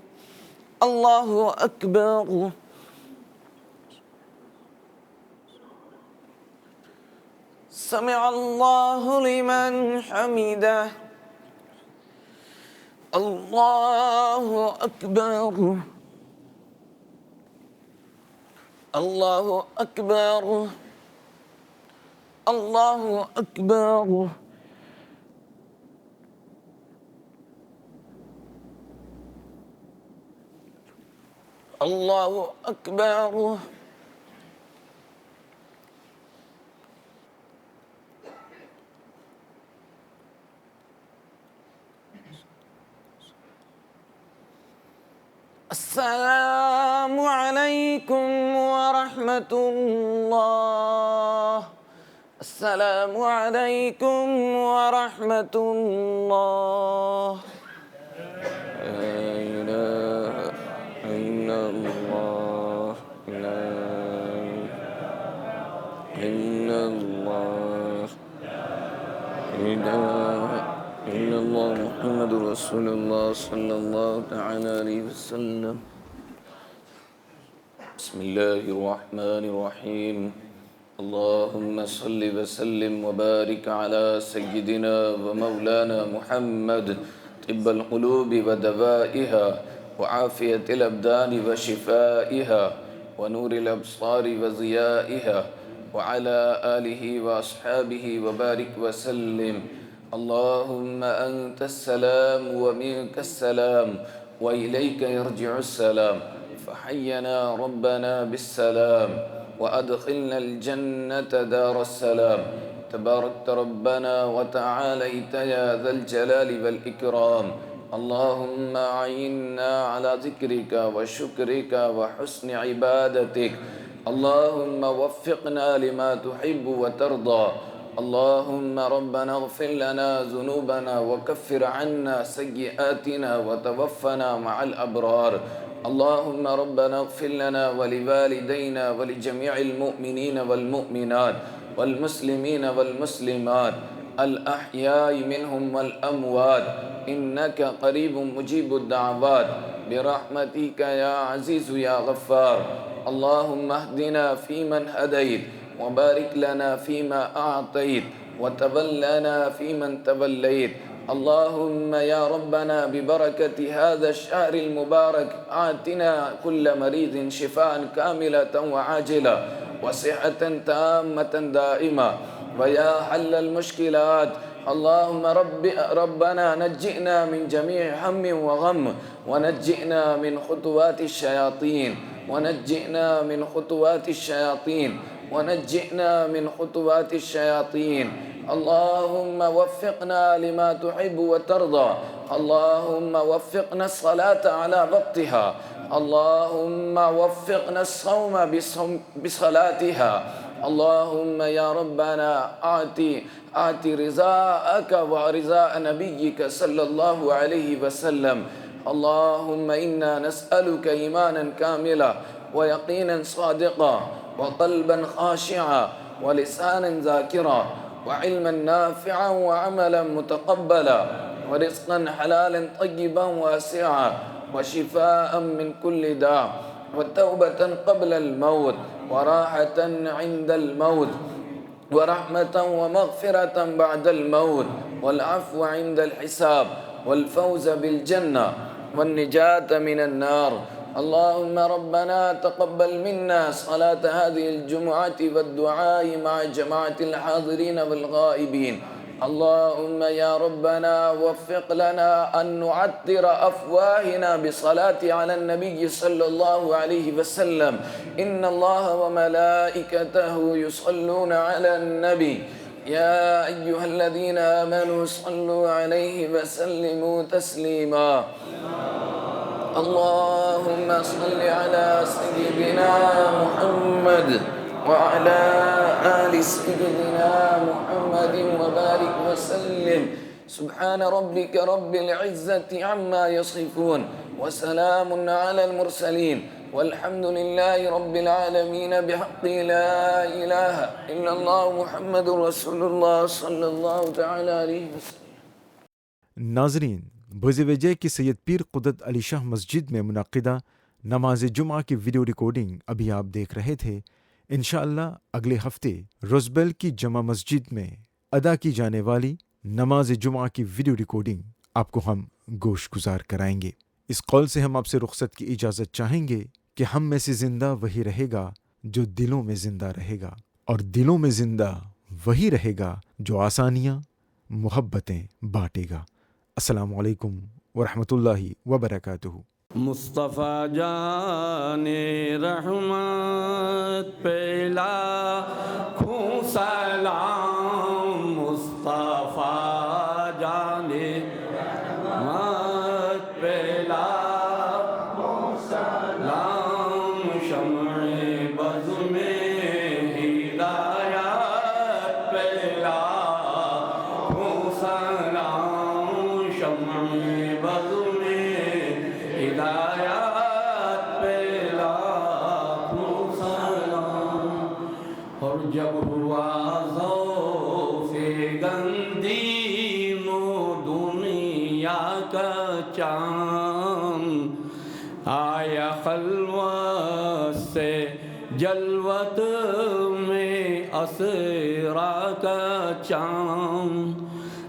الله أكبر. سمع الله لمن حمده. الله أكبر. الله أكبر. الله أكبر. الله أكبر. السلام عليكم ورحمة الله. السلام عليكم ورحمة الله. لا إله إلا الله. لا إلا الله. إله إلا الله محمد رسول الله صلى الله تعالى عليه وسلم. بسم الله الرحمن الرحيم. اللهم صل وسلم وبارك على سيدنا ومولانا محمد طب القلوب ودوائها وعافية الأبدان وشفائها ونور الأبصار وضيائها وعلى آله وأصحابه وبارك وسلم. اللهم أنت السلام ومنك السلام وإليك يرجع السلام. فحينا ربنا بالسلام وأدخلنا الجنة دار السلام. تباركت ربنا وتعاليت يا ذا الجلال والإكرام. اللهم أعنا على ذكرك وشكرك وحسن عبادتك. اللهم وفقنا لما تحب وترضى. اللهم ربنا اغفر لنا ذنوبنا وكفر عنا سيئاتنا وتوفنا مع الأبرار. اللهم ربنا اغفر لنا ولوالدينا ولجميع المؤمنين والمؤمنات والمسلمين والمسلمات الأحياء منهم والأموات إنك قريب مجيب الدعوات برحمتك يا عزيز يا غفار. اللهم اهدنا فيمن هديت وبارك لنا فيما أعطيت وتولنا فيمن توليت. اللهم يا ربنا ببركة هذا الشهر المبارك آتنا كل مريض شفاء كاملة وعاجلة وصحة تامة دائمة ويا حل المشكلات. اللهم ربنا نجئنا من جميع هم وغم ونجئنا من خطوات الشياطين ونجئنا من خطوات الشياطين ونجئنا من خطوات الشياطين. اللهم وفقنا لما تحب وترضى. اللهم وفقنا الصلاة على وقتها. اللهم وفقنا الصوم بصلاتها. اللهم يا ربنا آت رضاءك ورضاء نبيك صلى الله عليه وسلم. اللهم إنا نسألك إيمانا كاملا ويقينا صادقا وقلبا خاشعا ولسانا ذاكرا وعلما نافعا وعملا متقبلا ورزقا حلالا طيبا واسعا وشفاء من كل داء وتوبة قبل الموت وراحة عند الموت ورحمة ومغفرة بعد الموت والعفو عند الحساب والفوز بالجنة والنجاة من النار. اللهم ربنا تقبل منا صلاة هذه الجمعة والدعاء مع جماعة الحاضرين والغائبين. اللهم يا ربنا وفق لنا أن نعطر أفواهنا بصلاة على النبي صلى الله عليه وسلم. إن الله وملائكته يصلون على النبي يا أيها الذين آمنوا صلوا عليه وسلموا تسليما. اللهم صل على سيدنا محمد وعلى آل سيدنا محمد وبارك وسلم. سبحان ربك رب العزة عما يصفون وسلام على المرسلين والحمد لله رب العالمين بحق لا إله إلا الله محمد رسول الله صلی اللہ تعالی علیہ وسلم. ناظرین، بز وجہ کی سید پیر قدرت علی شاہ مسجد میں منعقدہ نماز جمعہ کی ویڈیو ریکارڈنگ ابھی آپ دیکھ رہے تھے. انشاءاللہ اگلے ہفتے روزبیل کی جمع مسجد میں ادا کی جانے والی نماز جمعہ کی ویڈیو ریکارڈنگ آپ کو ہم گوش گزار کرائیں گے. اس قول سے ہم آپ سے رخصت کی اجازت چاہیں گے کہ ہم میں سے زندہ وہی رہے گا جو دلوں میں زندہ رہے گا، اور دلوں میں زندہ وہی رہے گا جو آسانیاں محبتیں بانٹے گا. السلام علیکم ورحمۃ اللہ وبرکاتہ. مصطفیٰ جان رحمت پہ لاکھوں سلام. مصطفیٰ جان رحمت پہ لاکھوں سلام. شمع بز میں ہدایت پہ لاکھوں سلام. شمع بز ہدایات پہ لاکھوں سلام. اور جب ہوا ذوف گندی نو دنیا کا چاند، آیا خلوت سے جلوت میں اسرا کا چاند.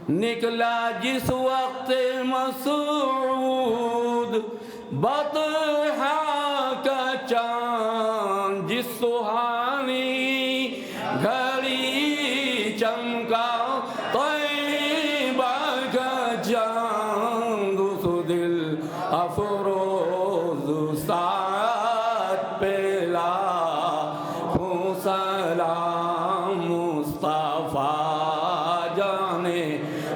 نکلا جس وقت مسعود بطحا کا چاند، جس سہانی گھڑی چمکا طیبہ کا چاند. اس دل افروز ساعت پہ لاکھوں سلام. مصطفیٰ جانے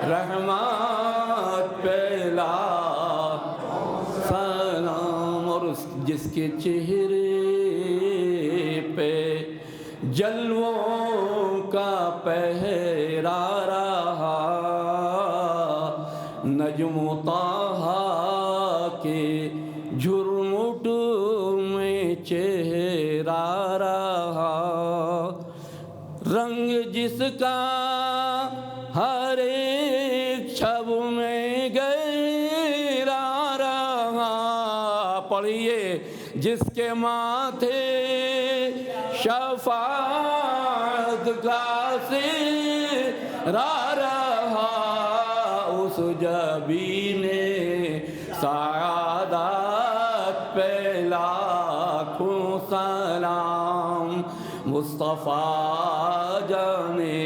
رحمت پہ لاکھوں سلام. اور جس کے چہرے پہ جلووں کا پہرا رہا، نجم طہ کے جھرمٹ میں چہرہ رہا. رنگ جس کا ہر ایک شب میں گہرا رہا. پڑھیے جس کے ماتھے شفاعت کا سرا رہا، اس جبین سعادت پہ لاکھوں سلام. مصطفیٰ جانے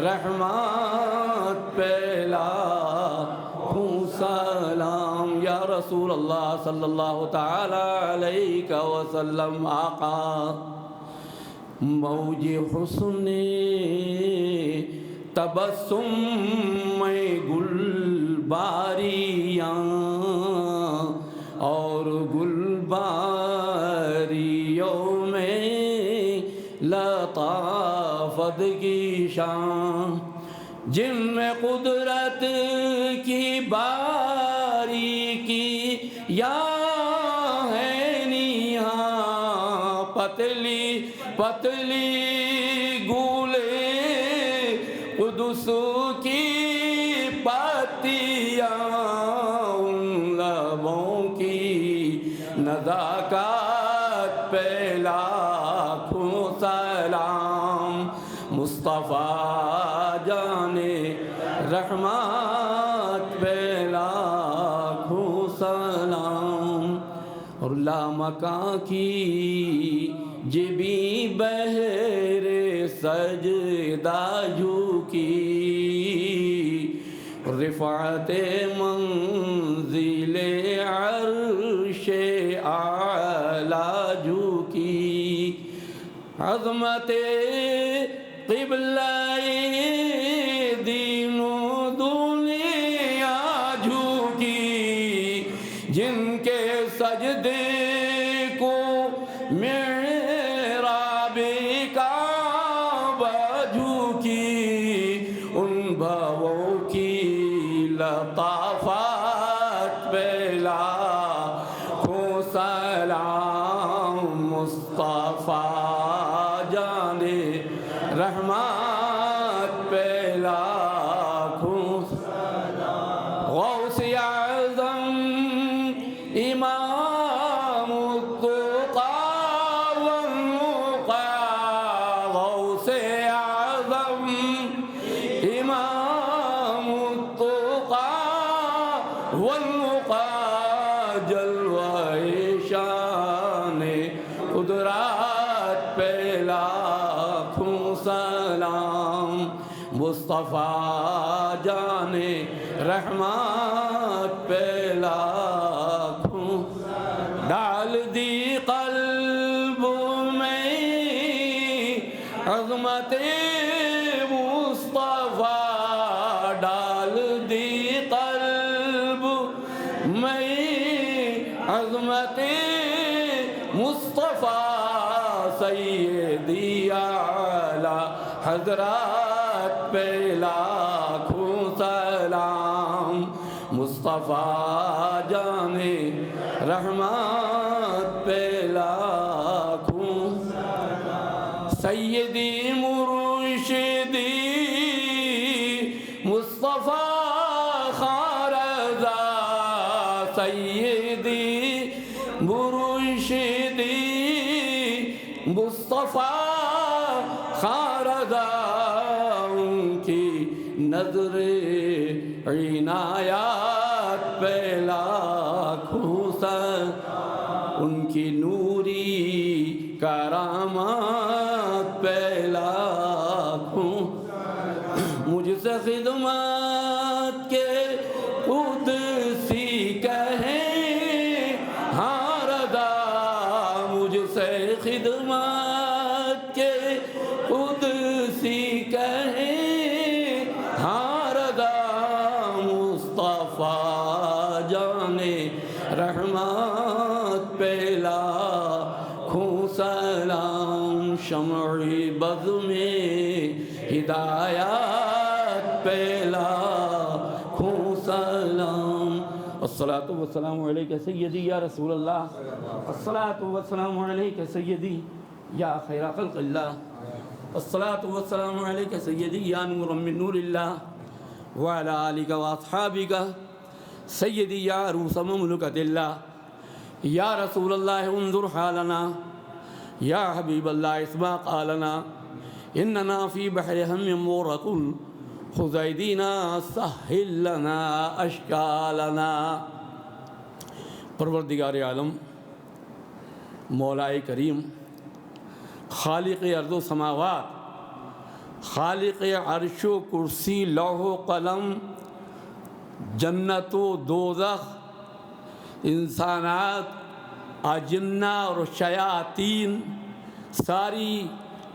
رحمت پہ لاکھوں سلام. یا رسول اللہ صلی اللہ تعالی علیہ وسلم. آقا موج حسن تبسم میں گل باریاں اور گل باریوں میں لطافت کی شان، جن میں قدرت کی باریکی یا ہے نیاں، پتلی پتلی گولے قدس کی پتیاں، ان لبوں کی نزاکت پہ لاکھوں سلام، مصطفیٰ جانے رحمت پہ لاکھوں سلام، اور لامکاں کی جبی بہر سجدہ جھکی، رفعت منزل عرش اعلیٰ جھکی، عظمت قبلہ دین و دنیا جھکی، جن کے سجدے کو محراب کعبہ جھکی، ان بھووں کی لطافت پہ لاکھوں سلام، مصطفیٰ جانے رحمت پہ لاکھوں سلام، غوث اعظم امام التقیٰ والنقیٰ، غوث اعظم امام التقیٰ والنقیٰ، جلوہ شان قدرت پہ لاکھوں سلام، مصطفیٰ جانے رحمت پہ لاکھوں ڈال دی قلب میں عظمت مصطفیٰ، ڈال دی قلب میں عظمت مصطفیٰ، سیدی اعلیٰ حضرت پہ لاکھوں سلام، مصطفیٰ جانے رحمت پہ لاکھوں سلام، سیدی مرشدی مصطفیٰ خان رضا، سیدی مرشدی مصطفیٰ خان رضا، ان کی نظر عنایات پہ لاکھوں سلام، ان کی نوری کرامات پہ لاکھوں، مجھ سے خدمت کے قدسی کہیں ہاں رضا، مجھ سے خدمت کے قدسی کہیں ہاں رضا، مصطفیٰ جانے رحمت پہ لاکھوں سلام، شمعِ بز میں ہدایات پہ لاکھوں سلام، الصلاۃ والسلام علیک سیدی یا رسول اللہ، الصلاۃ والسلام علیک سیدی یا خیر خلق اللہ، الصلاۃ والسلام علیک سیدی یا نور من نور اللہ، وعلی آلک واصحابک سیدی یا عروس مملکت اللہ، یا رسول اللہ انظر حالنا، یا حبیب اللہ اسمع قالنا، اننا فی بحر ہم مورق خذ ایدینا سہل لنا اشکالنا۔ پروردگار عالم مولا کریم خالق ارض و سماوات، خالق عرش و کرسی لوح و قلم، جنت و دوزخ، انسانات، اجنہ اور شیاطین، ساری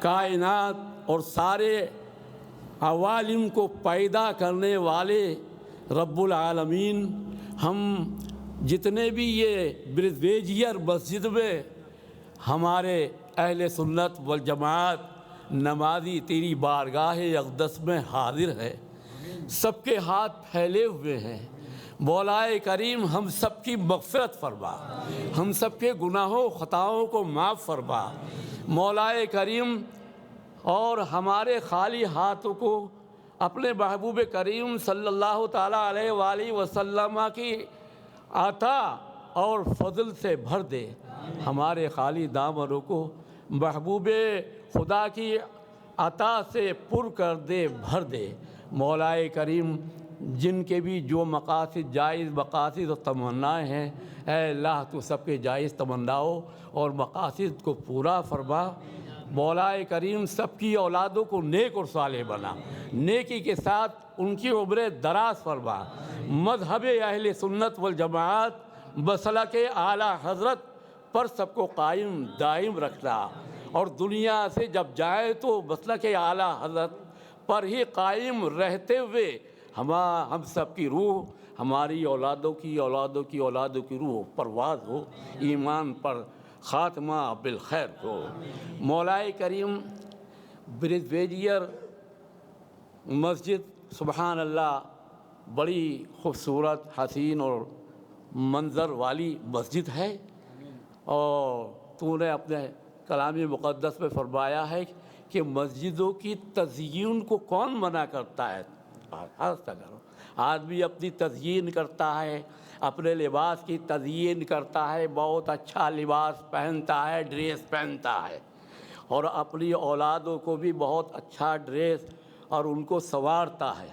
کائنات اور سارے عوالم کو پیدا کرنے والے رب العالمین ہم جتنے بھی یہ بریجویجر مسجد میں ہمارے اہل سنت والجماعت نمازی تیری بارگاہ اقدس میں حاضر ہے، سب کے ہاتھ پھیلے ہوئے ہیں۔ مولا کریم ہم سب کی مغفرت فرما، ہم سب کے گناہوں خطاؤں کو معاف فرما مولا کریم، اور ہمارے خالی ہاتھوں کو اپنے محبوب کریم صلی اللہ تعالیٰ علیہ وآلہ وسلم کی عطا اور فضل سے بھر دے، ہمارے خالی دامنوں کو محبوب خدا کی عطا سے پر کر دے، بھر دے مولا کریم۔ جن کے بھی جو مقاصد جائز مقاصد و تمنائیں ہیں، اے اللہ تو سب کے جائز تمناؤں اور مقاصد کو پورا فرما مولا کریم۔ سب کی اولادوں کو نیک اور صالح بنا، نیکی کے ساتھ ان کی عمر دراز فرما۔ مذہب اہل سنت والجماعت مسلک اعلیٰ حضرت پر سب کو قائم دائم رکھنا، اور دنیا سے جب جائے تو مسلک اعلیٰ حضرت پر ہی قائم رہتے ہوئے ہم سب کی روح، ہماری اولادوں کی اولادوں کی اولادوں کی روح پرواز ہو، ایمان پر خاتمہ بالخیر ہو مولا کریم۔ بریجویجر مسجد سبحان اللہ بڑی خوبصورت حسین اور منظر والی مسجد ہے، اور تو نے اپنے کلام مقدس میں فرمایا ہے کہ مسجدوں کی تزئین کو کون منع کرتا ہے؟ آدمی اپنی تزئین کرتا ہے، اپنے لباس کی تزئین کرتا ہے، بہت اچھا لباس پہنتا ہے، ڈریس پہنتا ہے، اور اپنی اولادوں کو بھی بہت اچھا ڈریس اور ان کو سنوارتا ہے۔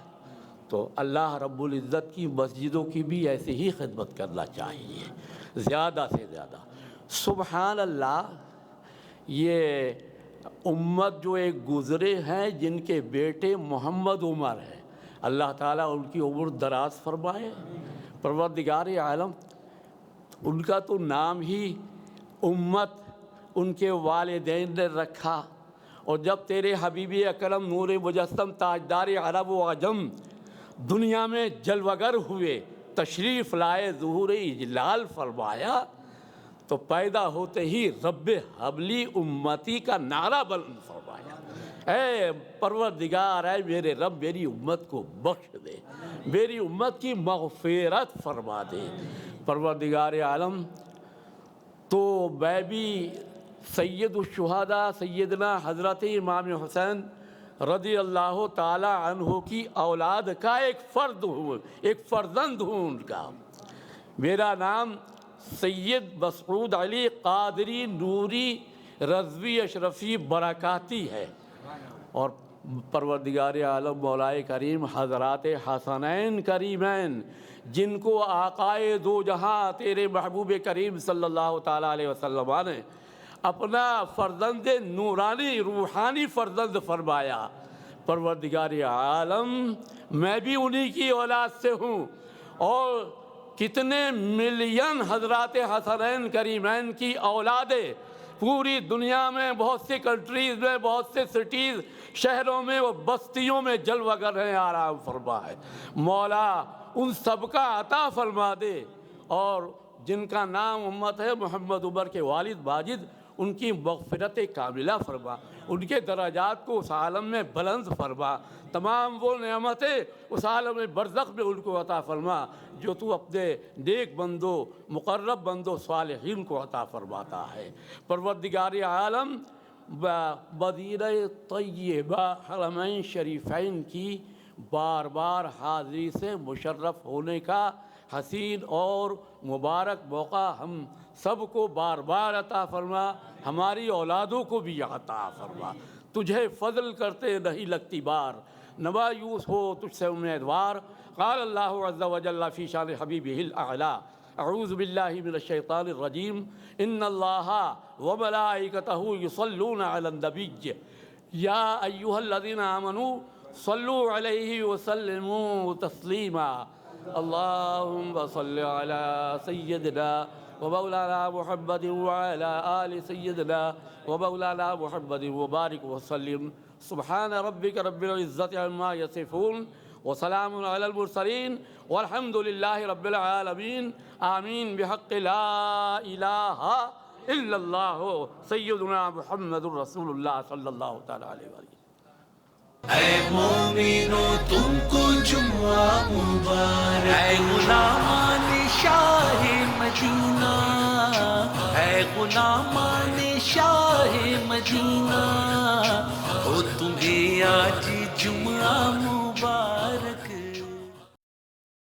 تو اللہ رب العزت کی مسجدوں کی بھی ایسے ہی خدمت کرنا چاہیے، زیادہ سے زیادہ۔ سبحان اللہ، یہ امت جو ایک گزرے ہیں جن کے بیٹے محمد عمر ہیں، اللہ تعالیٰ ان کی عمر دراز فرمائے۔ پروردگار عالم، ان کا تو نام ہی امت ان کے والدین نے رکھا، اور جب تیرے حبیب اکرم نور مجسم تاجدار عرب و عجم دنیا میں جلوگر ہوئے، تشریف لائے، ظہور اجلال فرمایا، تو پیدا ہوتے ہی رب حبلی امتی کا نعرہ بلند فرمایا۔ اے پروردگار، اے میرے رب، میری امت کو بخش دے، میری امت کی مغفرت فرما دے پروردگار عالم۔ تو میں بھی سید الشہداء سیدنا حضرت امام حسین رضی اللہ تعالی عنہ کی اولاد کا ایک فرد ہوں، ایک فرزند ہوں ان کا۔ میرا نام سید مسعود علی قادری نوری رضوی اشرفی برکاتی ہے، اور پروردگار عالم مولا کریم حضرات حسنین کریمین، جن کو آقائے دو جہاں تیرے محبوب کریم صلی اللہ تعالیٰ علیہ وسلم نے اپنا فرزند نورانی روحانی فرزند فرمایا۔ پروردگار عالم، میں بھی انہی کی اولاد سے ہوں، اور کتنے ملین حضرات حسنین کریمین کی اولادیں پوری دنیا میں بہت سی کنٹریز میں، بہت سے سٹیز شہروں میں و بستیوں میں جلوہ گر ہیں، آرام فرما ہے مولا، ان سب کا عطا فرما دے، اور جن کا نام امت ہے محمد عمر کے والد ماجد، ان کی مغفرت کاملہ فرما، ان کے درجات کو اس عالم میں بلند فرما، تمام وہ نعمتیں اس عالم برزخ میں ان کو عطا فرما جو تو اپنے نیک بندوں، مقرب بندوں، صالحین کو عطا فرماتا ہے۔ پروردگار عالم، مدینہ طیبہ حرمین شریفین کی بار بار حاضری سے مشرف ہونے کا حسین اور مبارک موقع ہم سب کو بار بار عطا فرما، ہماری اولادوں کو بھی عطا فرما۔ تجھے فضل کرتے نہیں لگتی بار، نہ مایوس ہو تجھ سے امیدوار۔ قال اللہ عز و جل فی شان حبیبہ الاعلیٰ، اعوذ باللہ من الشیطان الرجیم، ان اللہ وملائکتہ یصلون علی النبی یا ایہا الذین آمنوا صلوا علیہ وسلموا تسلیما۔ اللہم صل علی سیدنا ومولانا محمد وعلى آل سيدنا ومولانا محمد وبارك وسلم. سبحان ربك رب العزة عما يصفون وسلام على المرسلين والحمد لله رب العالمين. آمين بحق لا إله إلا الله سيدنا محمد رسول الله صلی اللہ تعالی علیہ وآلہ. اے مومنو تم کو جمعہ مبارک. اے غلامان شاہ مدینہ، اے غلامان شاہ مدینہ، او تمہیں آج جمعہ